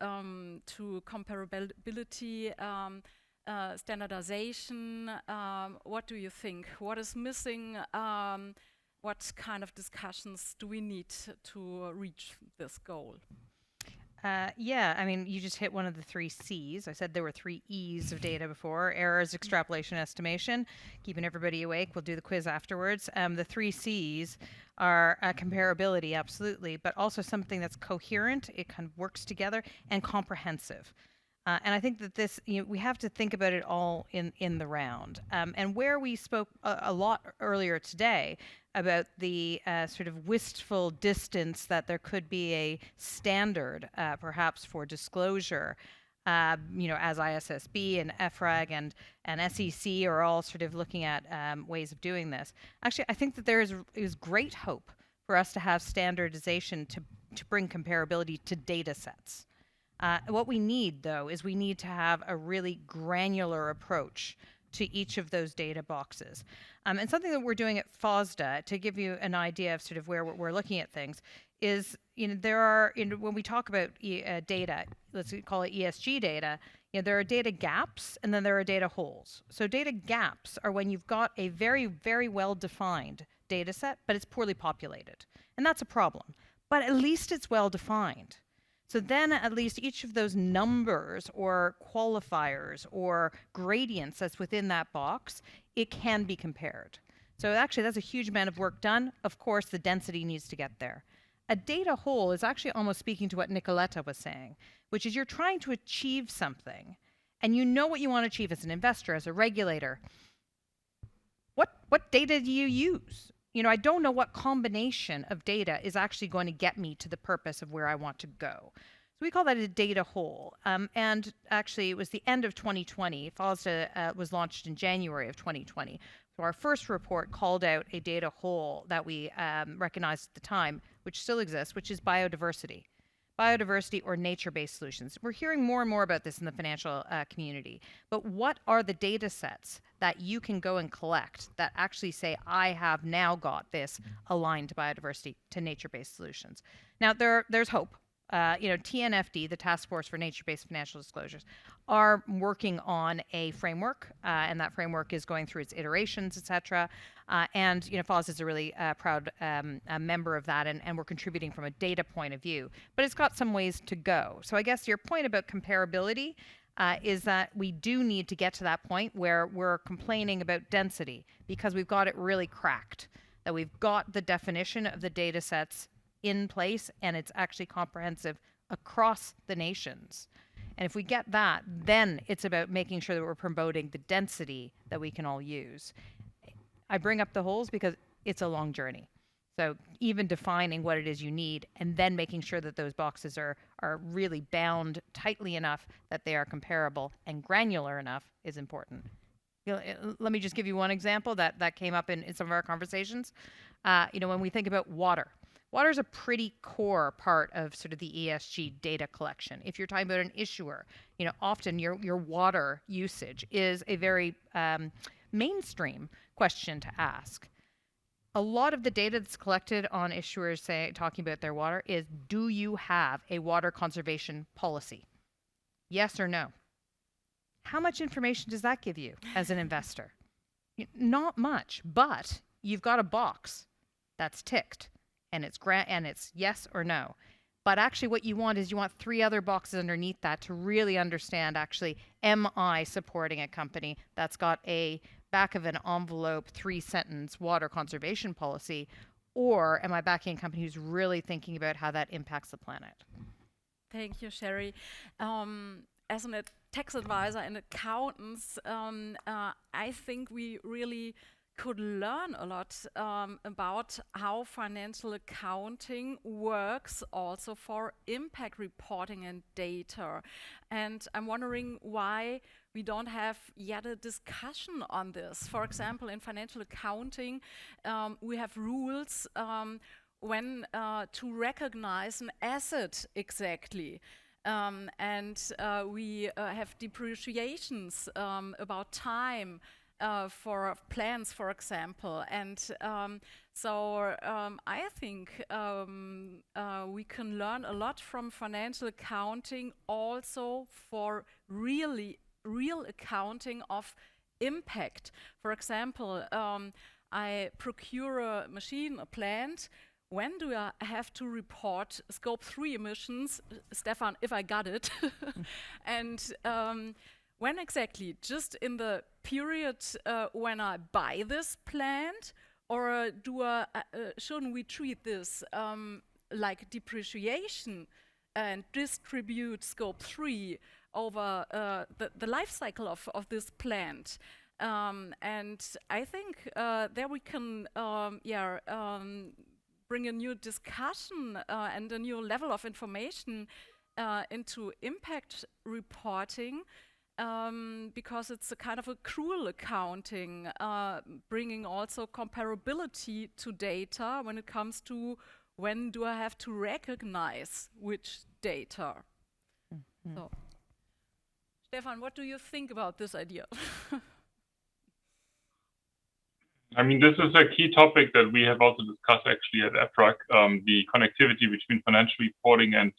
Speaker 1: comparability, standardization? What do you think? What is missing? What kind of discussions do we need to reach this goal?
Speaker 2: Yeah, I mean, you just hit one of the 3 C's. I said there were 3 E's of data before: errors, extrapolation, estimation. Keeping everybody awake. We'll do the quiz afterwards. The 3 C's are comparability, absolutely, but also something that's coherent, it kind of works together, and comprehensive. And I think that this, we have to think about it all in the round. And where we spoke a lot earlier today about the sort of wistful distance that there could be a standard, perhaps for disclosure, as ISSB and EFRAG and SEC are all sort of looking at ways of doing this. Actually, I think that there is great hope for us to have standardization to bring comparability to data sets. What we need, though, is we need to have a really granular approach to each of those data boxes. And something that we're doing at FOSDA, to give you an idea of sort of where we're looking at things, is, there are, when we talk about data, let's call it ESG data, there are data gaps and then there are data holes. So data gaps are when you've got a very, very well-defined data set, but it's poorly populated. And that's a problem. But at least it's well-defined. So then at least each of those numbers or qualifiers or gradients that's within that box, it can be compared. So actually that's a huge amount of work done. Of course, the density needs to get there. A data hole is actually almost speaking to what Nicoletta was saying, which is you're trying to achieve something and you know what you want to achieve as an investor, as a regulator. What data do you use? I don't know what combination of data is actually going to get me to the purpose of where I want to go. So we call that a data hole. And actually, it was the end of 2020. FOSDA was launched in January of 2020. So our first report called out a data hole that we recognized at the time, which still exists, which is biodiversity. Biodiversity or nature-based solutions. We're hearing more and more about this in the financial community. But what are the data sets that you can go and collect that actually say, I have now got this aligned to biodiversity, to nature-based solutions? Now, there's hope. TNFD, the Task Force for Nature-Based Financial Disclosures, are working on a framework, and that framework is going through its iterations, et cetera. And FOSDA is a really proud member of that, and we're contributing from a data point of view. But it's got some ways to go. So I guess your point about comparability is that we do need to get to that point where we're complaining about density because we've got it really cracked, that we've got the definition of the data sets in place and it's actually comprehensive across the nations. And if we get that, then it's about making sure that we're promoting the density that we can all use. I bring up the holes because it's a long journey. So even defining what it is you need and then making sure that those boxes are really bound tightly enough that they are comparable and granular enough is important. Let me just give you one example that came up in some of our conversations. When we think about water, Water is a pretty core part of sort of the ESG data collection. If you're talking about an issuer, often your water usage is a very mainstream question to ask. A lot of the data that's collected on issuers talking about their water is, do you have a water conservation policy? Yes or no? How much information does that give you as an investor? Not much, but you've got a box that's ticked, and it's yes or no. But actually what you want is you want 3 other boxes underneath that to really understand, actually, am I supporting a company that's got a back of an envelope 3-sentence water conservation policy, or am I backing a company who's really thinking about how that impacts the planet?
Speaker 1: Thank you, Sherry. As a tax advisor and accountants, I think we really could learn a lot about how financial accounting works also for impact reporting and data. And I'm wondering why we don't have yet a discussion on this. For example, in financial accounting, we have rules when to recognize an asset exactly. And we have depreciations about time for plans, for example. And so I think we can learn a lot from financial accounting also for real accounting of impact. For example, I procure a machine, a plant. When do I have to report scope 3 emissions? Stefan, if I got it. And when exactly? Just in the period when I buy this plant? Or shouldn't we treat this like depreciation and distribute scope 3 over the life cycle of this plant? And I think there we can bring a new discussion and a new level of information into impact reporting, because it's a kind of accrual accounting, bringing also comparability to data when it comes to when do I have to recognize which data. Mm-hmm. So, Stefan, what do you think about this idea?
Speaker 3: I mean, this is a key topic that we have also discussed actually at EFRAG, the connectivity between financial reporting and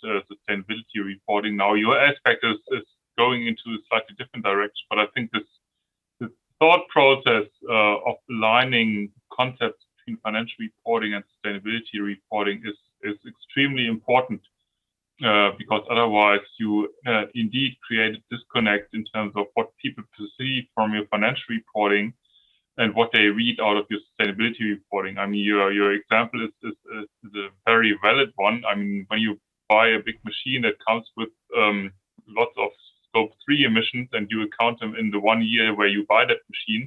Speaker 3: sustainability reporting. Now, your aspect is going into a slightly different direction, but I think this thought process of aligning concepts between financial reporting and sustainability reporting is extremely important, because otherwise you indeed create a disconnect in terms of what people perceive from your financial reporting and what they read out of your sustainability reporting. I mean, your example is a very valid one. I mean, when you buy a big machine that comes with lots of scope 3 emissions and you account them in the 1 year where you buy that machine,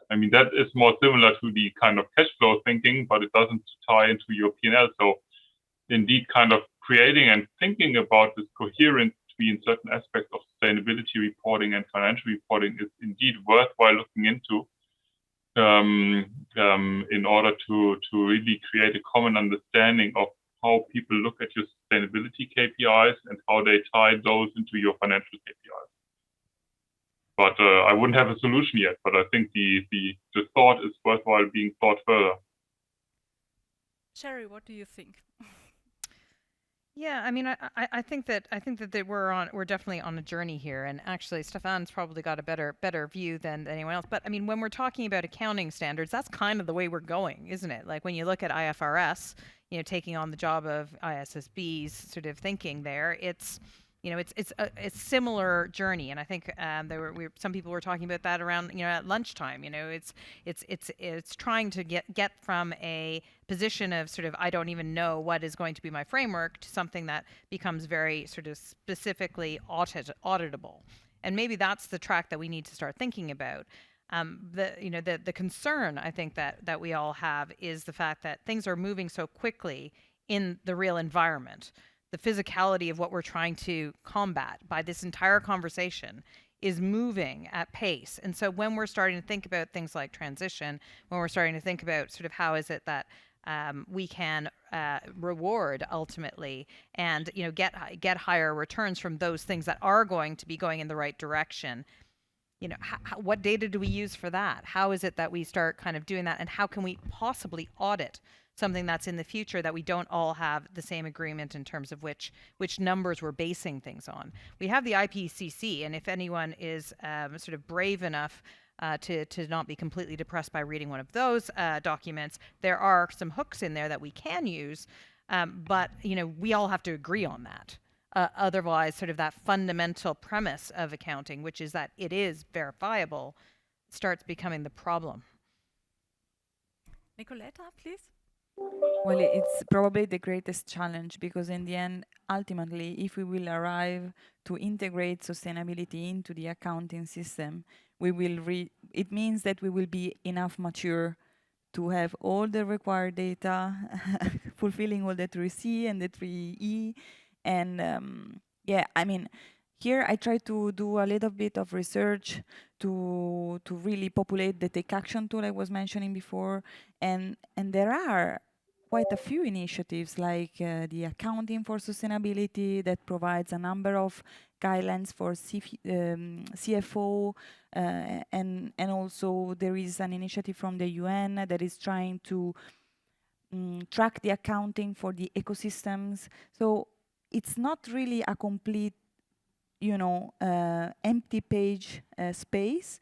Speaker 3: I mean, that is more similar to the kind of cash flow thinking, but it doesn't tie into your P&L. So indeed, kind of creating and thinking about this coherence between certain aspects of sustainability reporting and financial reporting is indeed worthwhile looking into, in order to really create a common understanding of how people look at your sustainability KPIs and how they tie those into your financial KPIs. But I wouldn't have a solution yet, but I think the thought is worthwhile being thought further.
Speaker 1: Sherry, what do you think?
Speaker 2: Yeah, I mean, I think that we're definitely on a journey here, and actually, Stefan's probably got a better view than anyone else. But I mean, when we're talking about accounting standards, that's kind of the way we're going, isn't it? Like when you look at IFRS, taking on the job of ISSB's sort of thinking there, it's a similar journey, and I think some people were talking about that around at lunchtime. It's trying to get from a position of sort of I don't even know what is going to be my framework to something that becomes very sort of specifically auditable, and maybe that's the track that we need to start thinking about. The concern I think that we all have is the fact that things are moving so quickly in the real environment. The physicality of what we're trying to combat by this entire conversation is moving at pace. And so when we're starting to think about things like transition, when we're starting to think about sort of how is it that we can reward ultimately, and get higher returns from those things that are going to be going in the right direction. What data do we use for that? How is it that we start kind of doing that, and how can we possibly audit something that's in the future that we don't all have the same agreement in terms of which numbers we're basing things on? We have the IPCC, and if anyone is sort of brave enough to not be completely depressed by reading one of those documents, there are some hooks in there that we can use, but we all have to agree on that. Otherwise, sort of that fundamental premise of accounting, which is that it is verifiable, starts becoming the problem.
Speaker 1: Nicoletta, please.
Speaker 4: Well, it's probably the greatest challenge, because in the end, ultimately, if we will arrive to integrate sustainability into the accounting system, it means that we will be enough mature to have all the required data, fulfilling all the 3C and the 3E. And here I try to do a little bit of research to really populate the Take Action tool I was mentioning before. And there are quite a few initiatives, like the Accounting for Sustainability, that provides a number of guidelines for CFO, and also there is an initiative from the UN that is trying to track the accounting for the ecosystems. So it's not really a complete, empty page space,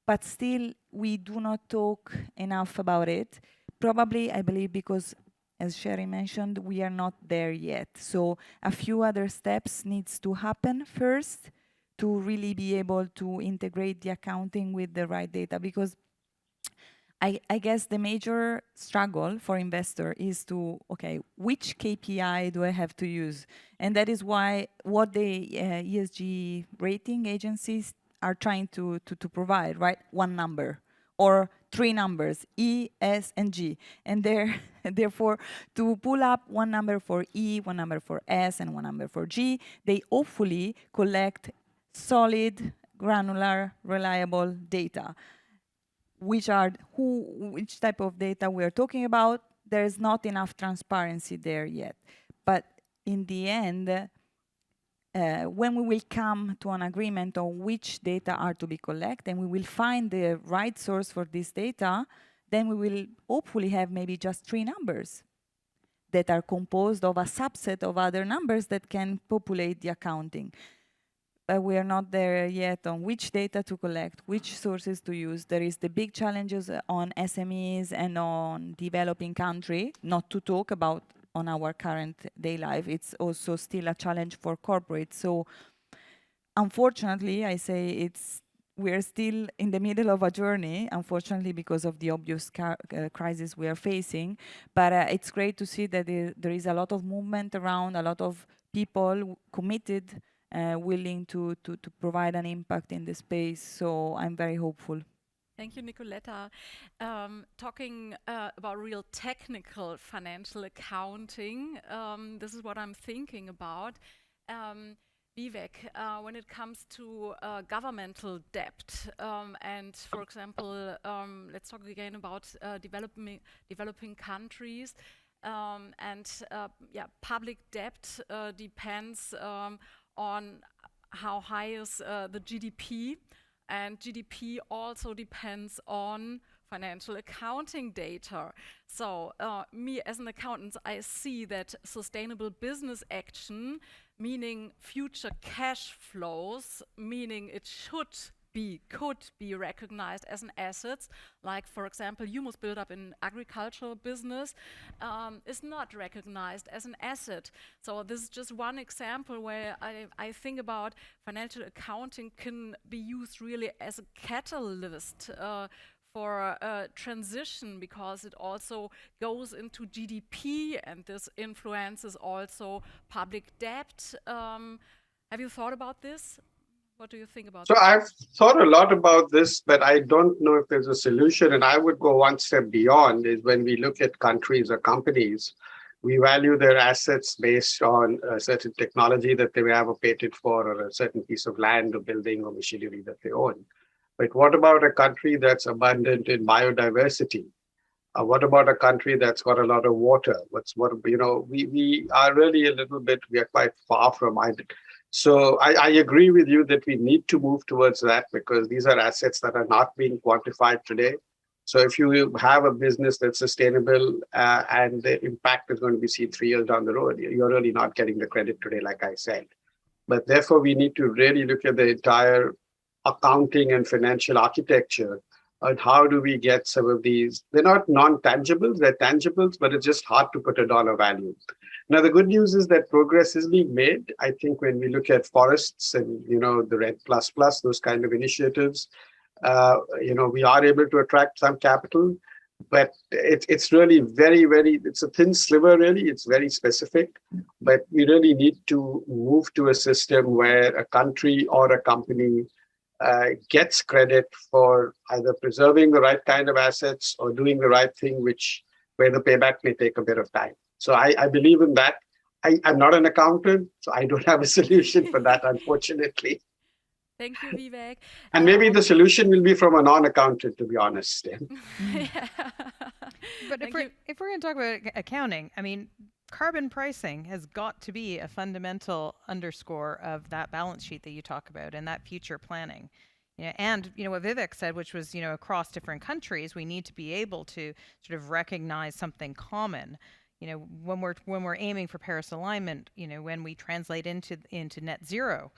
Speaker 4: but still we do not talk enough about it. Probably, I believe, because, as Sherry mentioned, we are not there yet. So a few other steps needs to happen first to really be able to integrate the accounting with the right data, because I guess the major struggle for investor is to, okay, which KPI do I have to use? And that is why what the ESG rating agencies are trying to provide, right? One number or 3 numbers, E, S, and G. And therefore, to pull up one number for E, one number for S, and one number for G, they hopefully collect solid, granular, reliable data. Which type of data we are talking about, there is not enough transparency there yet. But in the end, when we will come to an agreement on which data are to be collected, and we will find the right source for this data, then we will hopefully have maybe just 3 numbers that are composed of a subset of other numbers that can populate the accounting. But we are not there yet on which data to collect, which sources to use. There is the big challenges on SMEs and on developing country, not to talk about on our current day life. It's also still a challenge for corporates. So unfortunately, I say we're still in the middle of a journey, unfortunately, because of the obvious crisis we are facing. But it's great to see that there is a lot of movement around, a lot of people committed, willing to provide an impact in the space. So I'm very hopeful.
Speaker 1: Thank you, Nicoletta. Talking about real technical financial accounting, this is what I'm thinking about. Vivek, when it comes to governmental debt, and for example, let's talk again about developing countries, public debt depends on how high is the GDP, and GDP also depends on financial accounting data. So me as an accountant, I see that sustainable business action, meaning future cash flows, meaning it could be recognized as an asset, like for example humus buildup in agricultural business, is not recognized as an asset. So this is just one example where I think about financial accounting can be used really as a catalyst for transition, because it also goes into GDP, and this influences also public debt. Have you thought about this? What do you think about
Speaker 5: So
Speaker 1: that?
Speaker 5: I've thought a lot about this, but I don't know if there's a solution. And I would go one step beyond, is when we look at countries or companies, we value their assets based on a certain technology that they have a patent for, or a certain piece of land or building or machinery that they own. But what about a country that's abundant in biodiversity? What about a country that's got a lot of water? We are really a little bit, we are quite far from it. So I agree with you that we need to move towards that because these are assets that are not being quantified today. So if you have a business that's sustainable and the impact is going to be seen 3 years down the road, you're really not getting the credit today, like I said. But therefore, we need to really look at the entire accounting and financial architecture and how do we get some of these. They're not non-tangibles, they're tangibles, but it's just hard to put a dollar value. Now, the good news is that progress is being made. I think when we look at forests and, the RED++, those kind of initiatives, we are able to attract some capital, but it's really very, very, it's a thin sliver, really. It's very specific, but we really need to move to a system where a country or a company gets credit for either preserving the right kind of assets or doing the right thing, where the payback may take a bit of time. So I believe in that. I'm not an accountant, so I don't have a solution for that, unfortunately.
Speaker 1: Thank you, Vivek.
Speaker 5: And maybe the solution will be from a non-accountant, to be honest.
Speaker 1: Yeah.
Speaker 2: But if we're going to talk about accounting, I mean, carbon pricing has got to be a fundamental underscore of that balance sheet that you talk about and that future planning. And what Vivek said, which was across different countries, we need to be able to sort of recognize something common. When we're aiming for Paris alignment, when we translate into net zero,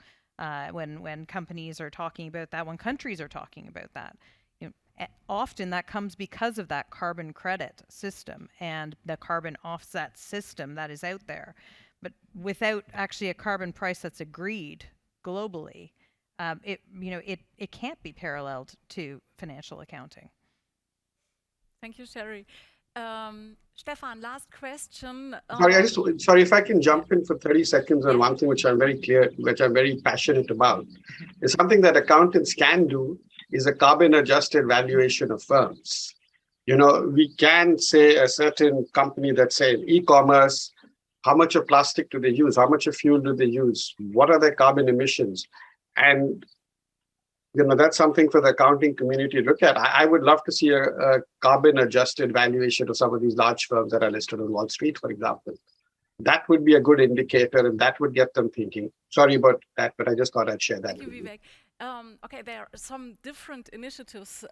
Speaker 2: when companies are talking about that, when countries are talking about that. Often that comes because of that carbon credit system and the carbon offset system that is out there. But without actually a carbon price that's agreed globally, it can't be paralleled to financial accounting.
Speaker 1: Thank you, Sherry. Stefan, last question.
Speaker 5: Sorry if I can jump in for 30 seconds on one thing which I'm very passionate about. It's something that accountants can do is a carbon adjusted valuation of firms. We can say a certain company that's say e-commerce, how much of plastic do they use? How much of fuel do they use? What are their carbon emissions? And that's something for the accounting community to look at. I would love to see a carbon adjusted valuation of some of these large firms that are listed on Wall Street, for example. That would be a good indicator and that would get them thinking. Sorry about that, but I just thought I'd share that.
Speaker 1: Thank you, Vivek. Okay, there are some different initiatives,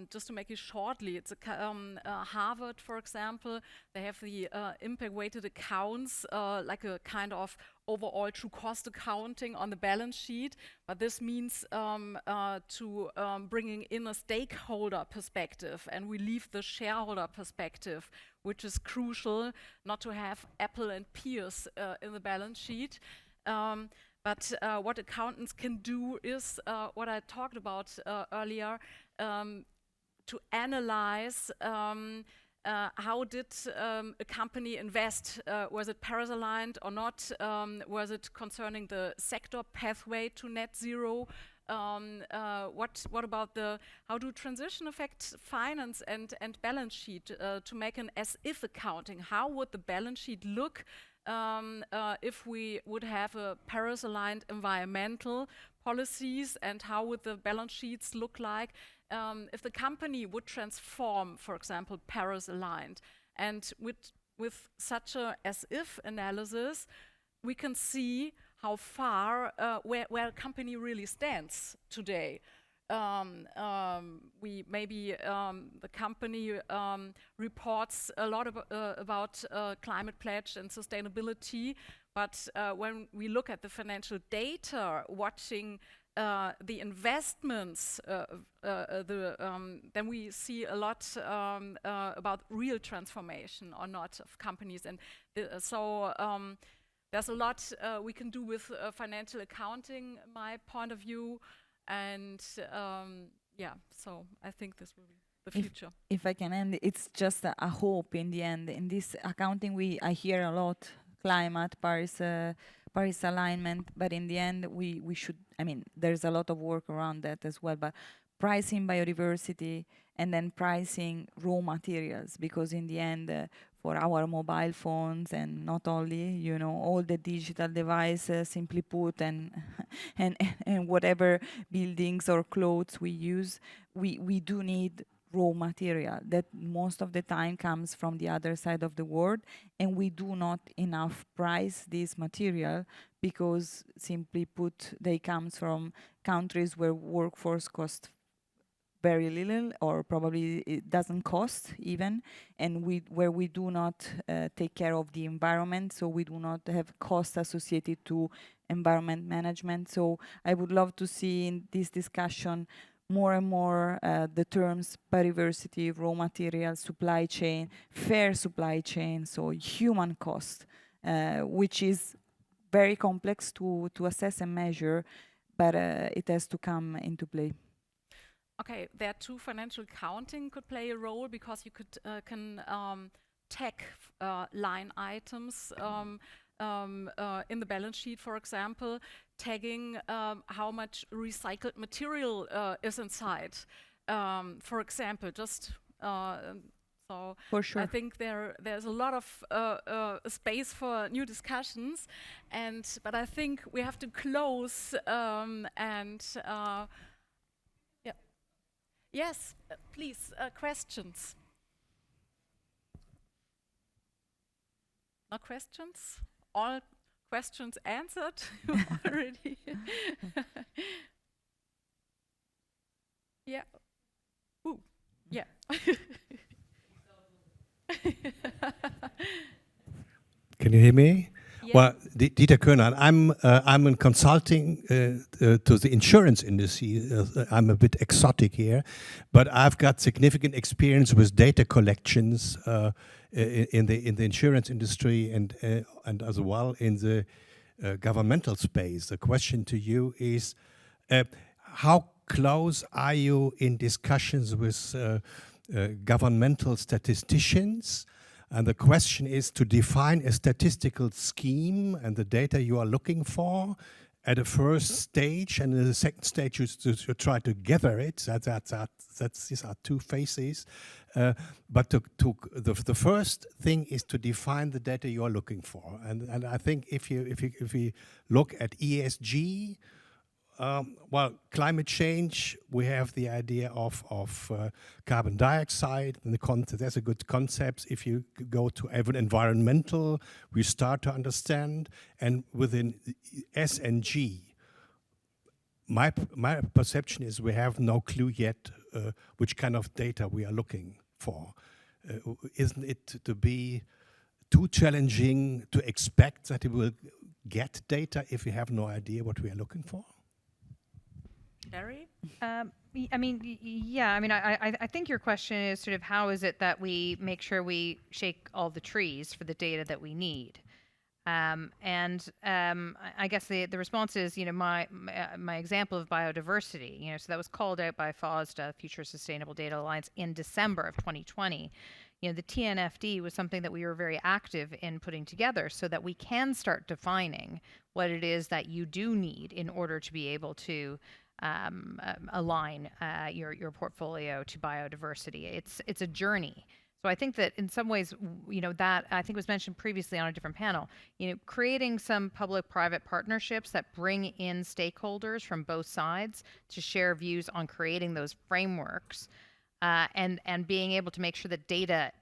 Speaker 1: just to make it shortly. It's Harvard, for example, they have the impact-weighted accounts, like a kind of overall true cost accounting on the balance sheet. But this means to bringing in a stakeholder perspective, and we leave the shareholder perspective, which is crucial, not to have Apple and peers in the balance sheet. But what accountants can do is what I talked about earlier, to analyze how did a company invest? Was it Paris aligned or not? Was it concerning the sector pathway to net zero? What about how do transition affect finance and balance sheet to make an as-if accounting? How would the balance sheet look if we would have a Paris-aligned environmental policies, and how would the balance sheets look like if the company would transform, for example, Paris-aligned? And with such a as-if analysis, we can see how far, where a company really stands today. The company reports a lot about climate pledge and sustainability, but when we look at the financial data, watching the investments, then we see a lot about real transformation or not of companies, and there's a lot we can do with financial accounting, my point of view. And so I think this will be the future.
Speaker 4: If I can end, it's just a hope in the end. In this accounting, I hear a lot climate, Paris alignment, but in the end, we should. I mean, there's a lot of work around that as well. But pricing biodiversity and then pricing raw materials, because in the end, for our mobile phones and not only, all the digital devices, simply put, and whatever buildings or clothes we use, we do need raw material that most of the time comes from the other side of the world, and we do not enough price this material because, simply put, they come from countries where workforce costs very little, or probably it doesn't cost even, and where we do not take care of the environment, so we do not have costs associated to environment management. So I would love to see in this discussion more and more the terms biodiversity, raw material, supply chain, fair supply chain, so human cost, which is very complex to assess and measure, but it has to come into play.
Speaker 1: Okay, there too, financial accounting could play a role, because you can tag line items in the balance sheet, for example, tagging how much recycled material is inside. For example, just so
Speaker 4: For sure.
Speaker 1: I think there's a lot of space for new discussions, but I think we have to close Yes, please, questions? No questions? All questions answered already? Yeah. Ooh, yeah.
Speaker 6: Can you hear me?
Speaker 1: Yeah.
Speaker 6: Well, Dieter Köhner, I'm in consulting to the insurance industry. I'm a bit exotic here, but I've got significant experience with data collections in the insurance industry and as well in the governmental space. The question to you is, how close are you in discussions with governmental statisticians? And the question is to define a statistical scheme and the data you are looking for at a first stage, and in the second stage you try to gather it. These are two phases. But the first thing is to define the data you are looking for. And I think if we look at ESG, well, climate change, we have the idea of carbon dioxide, and that's a good concept. If you go to even environmental, we start to understand. And within S and G, my perception is we have no clue yet which kind of data we are looking for. Isn't it to be too challenging to expect that we will get data if we have no idea what we are looking for?
Speaker 1: Larry?
Speaker 2: I mean, yeah. I mean, I think your question is sort of how is it that we make sure we shake all the trees for the data that we need, I guess the response is, my example of biodiversity. So that was called out by FOSDA, Future Sustainable Data Alliance, in December of 2020. The TNFD was something that we were very active in putting together so that we can start defining what it is that you do need in order to be able to align your portfolio to biodiversity. It's a journey. So I think that in some ways, that I think was mentioned previously on a different panel, creating some public-private partnerships that bring in stakeholders from both sides to share views on creating those frameworks, and being able to make sure that data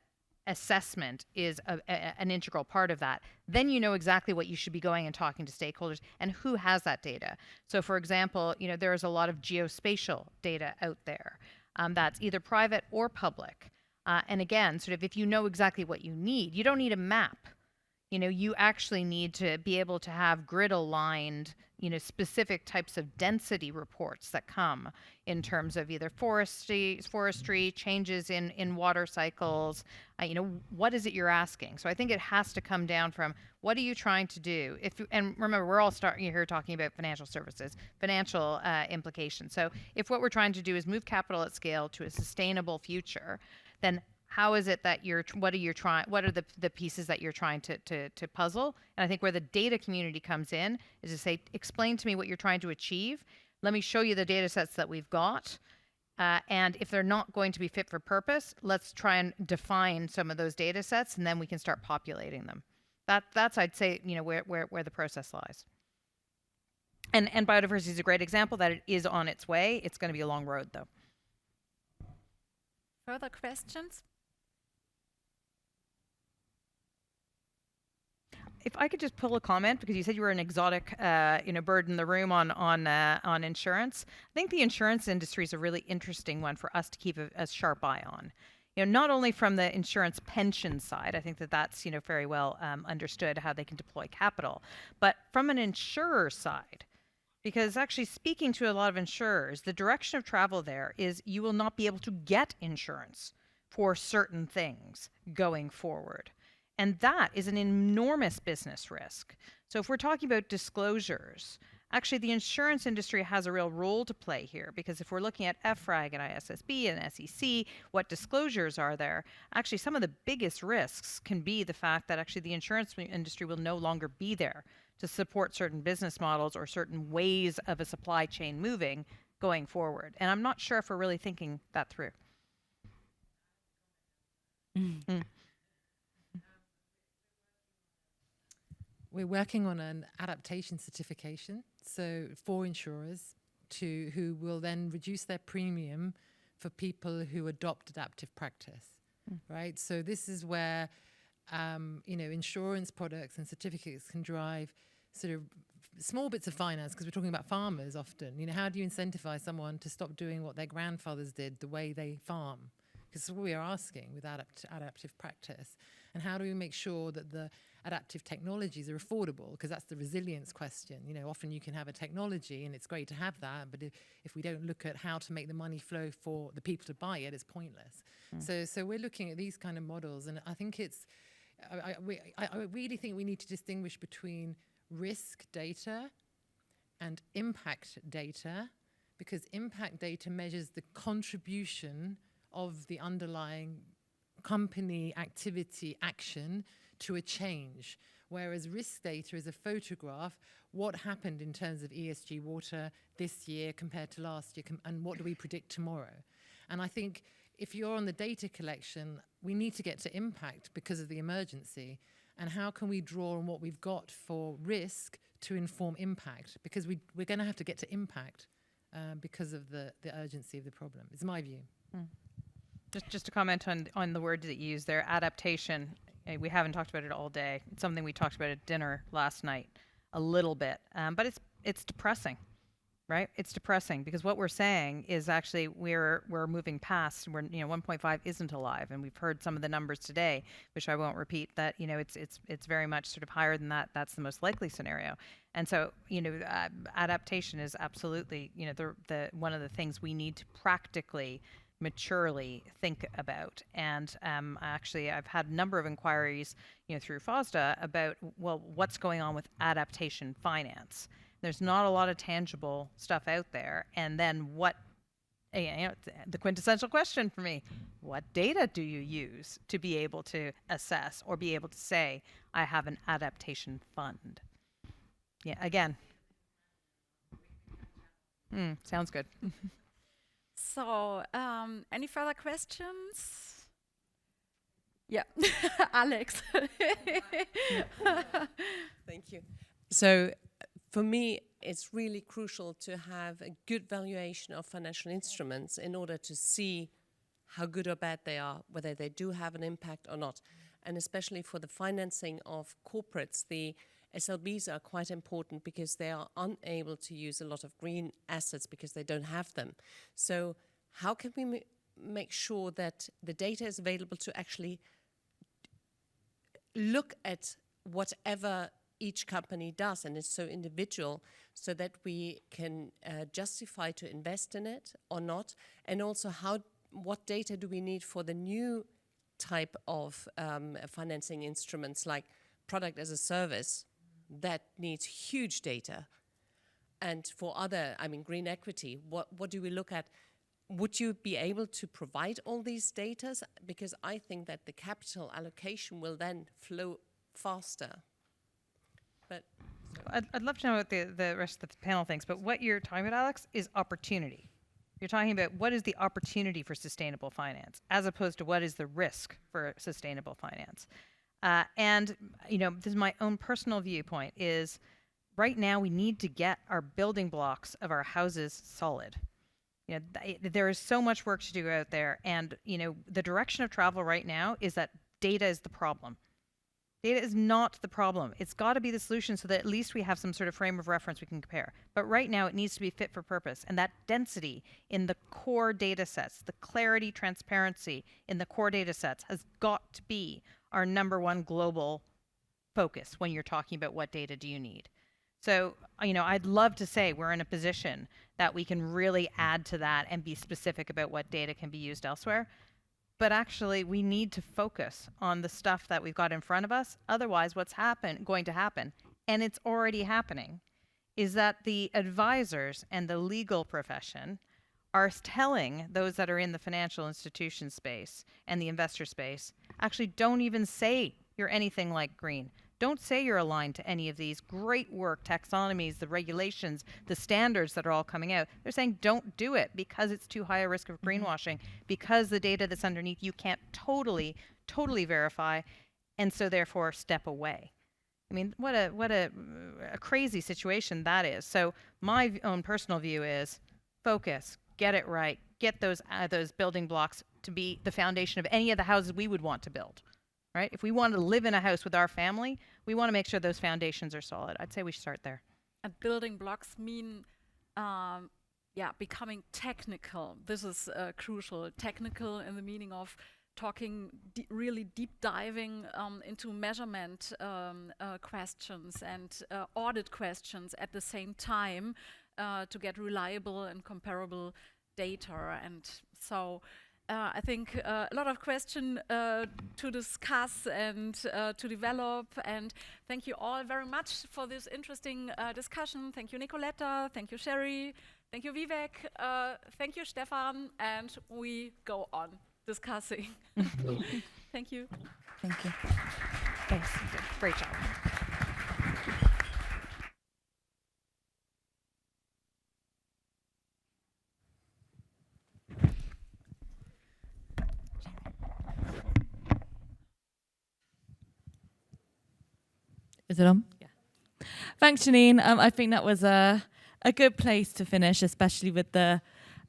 Speaker 2: assessment is an integral part of that. Then you know exactly what you should be going and talking to stakeholders and who has that data. So for example, there's a lot of geospatial data out there that's either private or public. And again, sort of if you know exactly what you need, you don't need a map. You actually need to be able to have grid-aligned, specific types of density reports that come in terms of either forestry, changes in water cycles. What is it you're asking? So I think it has to come down from what are you trying to do? And remember, we're all here talking about financial services, financial implications. So if what we're trying to do is move capital at scale to a sustainable future, then how is it that what are the pieces that you're trying to puzzle? And I think where the data community comes in is to say, explain to me what you're trying to achieve. Let me show you the data sets that we've got. And if they're not going to be fit for purpose, let's try and define some of those data sets, and then we can start populating them. That's I'd say, where the process lies. And biodiversity is a great example that it is on its way. It's going to be a long road, though.
Speaker 1: further questions?
Speaker 2: If I could just pull a comment, because you said you were an exotic, bird in the room on insurance. I think the insurance industry is a really interesting one for us to keep a sharp eye on. Not only from the insurance pension side, I think that's very well understood how they can deploy capital, but from an insurer side. Because actually, speaking to a lot of insurers, the direction of travel there is you will not be able to get insurance for certain things going forward. And that is an enormous business risk. So if we're talking about disclosures, actually the insurance industry has a real role to play here, because if we're looking at FRAG and ISSB and SEC, what disclosures are there? Actually, some of the biggest risks can be the fact that actually the insurance industry will no longer be there to support certain business models or certain ways of a supply chain moving going forward. And I'm not sure if we're really thinking that through.
Speaker 7: We're working on an adaptation certification, so for insurers who will then reduce their premium for people who adopt adaptive practice, right? So this is where insurance products and certificates can drive sort of small bits of finance, because we're talking about farmers often. How do you incentivize someone to stop doing what their grandfathers did, the way they farm? Because that's what we are asking with adaptive practice. And how do we make sure that the adaptive technologies are affordable? Because that's the resilience question. Often you can have a technology and it's great to have that, but if we don't look at how to make the money flow for the people to buy it, it's pointless. So we're looking at these kind of models, and I think I really think we need to distinguish between risk data and impact data, because impact data measures the contribution of the underlying company activity action to a change, whereas risk data is a photograph. What happened in terms of ESG water this year compared to last year, and what do we predict tomorrow? And I think if you're on the data collection, we need to get to impact because of the emergency. And how can we draw on what we've got for risk to inform impact? Because we're going to have to get to impact because of the urgency of the problem. It's my view.
Speaker 2: Just to comment on the words that you used there, adaptation. We haven't talked about it all day. It's something we talked about at dinner last night a little bit, but it's depressing, right? It's depressing because what we're saying is actually we're moving past. 1.5 isn't alive, and we've heard some of the numbers today, which I won't repeat. That it's very much sort of higher than that. That's the most likely scenario, and so adaptation is absolutely the one of the things we need to practically, maturely think about. And actually, I've had a number of inquiries, through FOSDA about, well, what's going on with adaptation finance? There's not a lot of tangible stuff out there. And then what, the quintessential question for me, what data do you use to be able to assess or be able to say, I have an adaptation fund? Yeah, again. Sounds good.
Speaker 1: So, any further questions? Yeah, Alex.
Speaker 8: Thank you. So, for me, it's really crucial to have a good valuation of financial instruments in order to see how good or bad they are, whether they do have an impact or not. And especially for the financing of corporates, the SLBs are quite important because they are unable to use a lot of green assets because they don't have them. So how can we make sure that the data is available to actually look at whatever each company does, and it's so individual, so that we can justify to invest in it or not? And also what data do we need for the new type of financing instruments like product as a service? That needs huge data. And for other, green equity, what do we look at? Would you be able to provide all these data? Because I think that the capital allocation will then flow faster. But
Speaker 2: I'd love to know what the rest of the panel thinks, but what you're talking about, Alex, is opportunity. You're talking about what is the opportunity for sustainable finance, as opposed to what is the risk for sustainable finance. And this is my own personal viewpoint, is right now we need to get our building blocks of our houses solid. You know, there is so much work to do out there, and you know, the direction of travel right now is that data is the problem. Data is not the problem. It's got to be the solution so that at least we have some sort of frame of reference we can compare. But right now it needs to be fit for purpose. And that density in the core data sets, the clarity, transparency in the core data sets has got to be our #1 global focus when you're talking about what data do you need. So, you know, I'd love to say we're in a position that we can really add to that and be specific about what data can be used elsewhere. But actually, we need to focus on the stuff that we've got in front of us. Otherwise, what's going to happen, and it's already happening, is that the advisors and the legal profession are telling those that are in the financial institution space and the investor space, actually don't even say you're anything like green. Don't say you're aligned to any of these great work, taxonomies, the regulations, the standards that are all coming out. They're saying don't do it because it's too high a risk of greenwashing, because the data that's underneath you can't totally verify, and so therefore step away. I mean, what a crazy situation that is. So my own personal view is focus, get it right, get those building blocks to be the foundation of any of the houses we would want to build. Right? If we want to live in a house with our family, we want to make sure those foundations are solid. I'd say we should start there.
Speaker 1: And building blocks mean, becoming technical. This is crucial. Technical in the meaning of talking really deep diving into measurement questions and audit questions at the same time to get reliable and comparable data. And so I think a lot of questions to discuss and to develop. And thank you all very much for this interesting discussion. Thank you, Nicoletta. Thank you, Sherry. Thank you, Vivek. Thank you, Stefan. And we go on discussing. Thank you.
Speaker 4: Thank you.
Speaker 2: Thanks. Great job.
Speaker 9: Is it on?
Speaker 2: Yeah.
Speaker 9: Thanks, Janine. I think that was a good place to finish, especially with the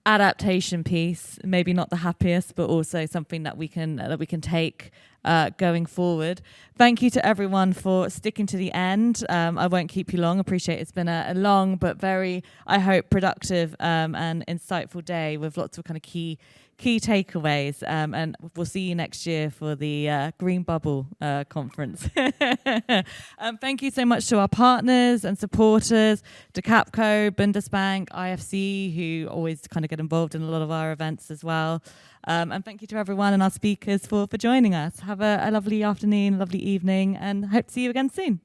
Speaker 9: adaptation piece. Maybe not the happiest, but also something that we can take going forward. Thank you to everyone for sticking to the end. I won't keep you long. Appreciate it's been a long but very, I hope, productive and insightful day with lots of kind of key takeaways. And we'll see you next year for the Green Bubble conference. Thank you so much to our partners and supporters, to Capco, Bundesbank, IFC, who always kind of get involved in a lot of our events as well. And thank you to everyone and our speakers for joining us. Have a lovely afternoon, lovely evening, and hope to see you again soon.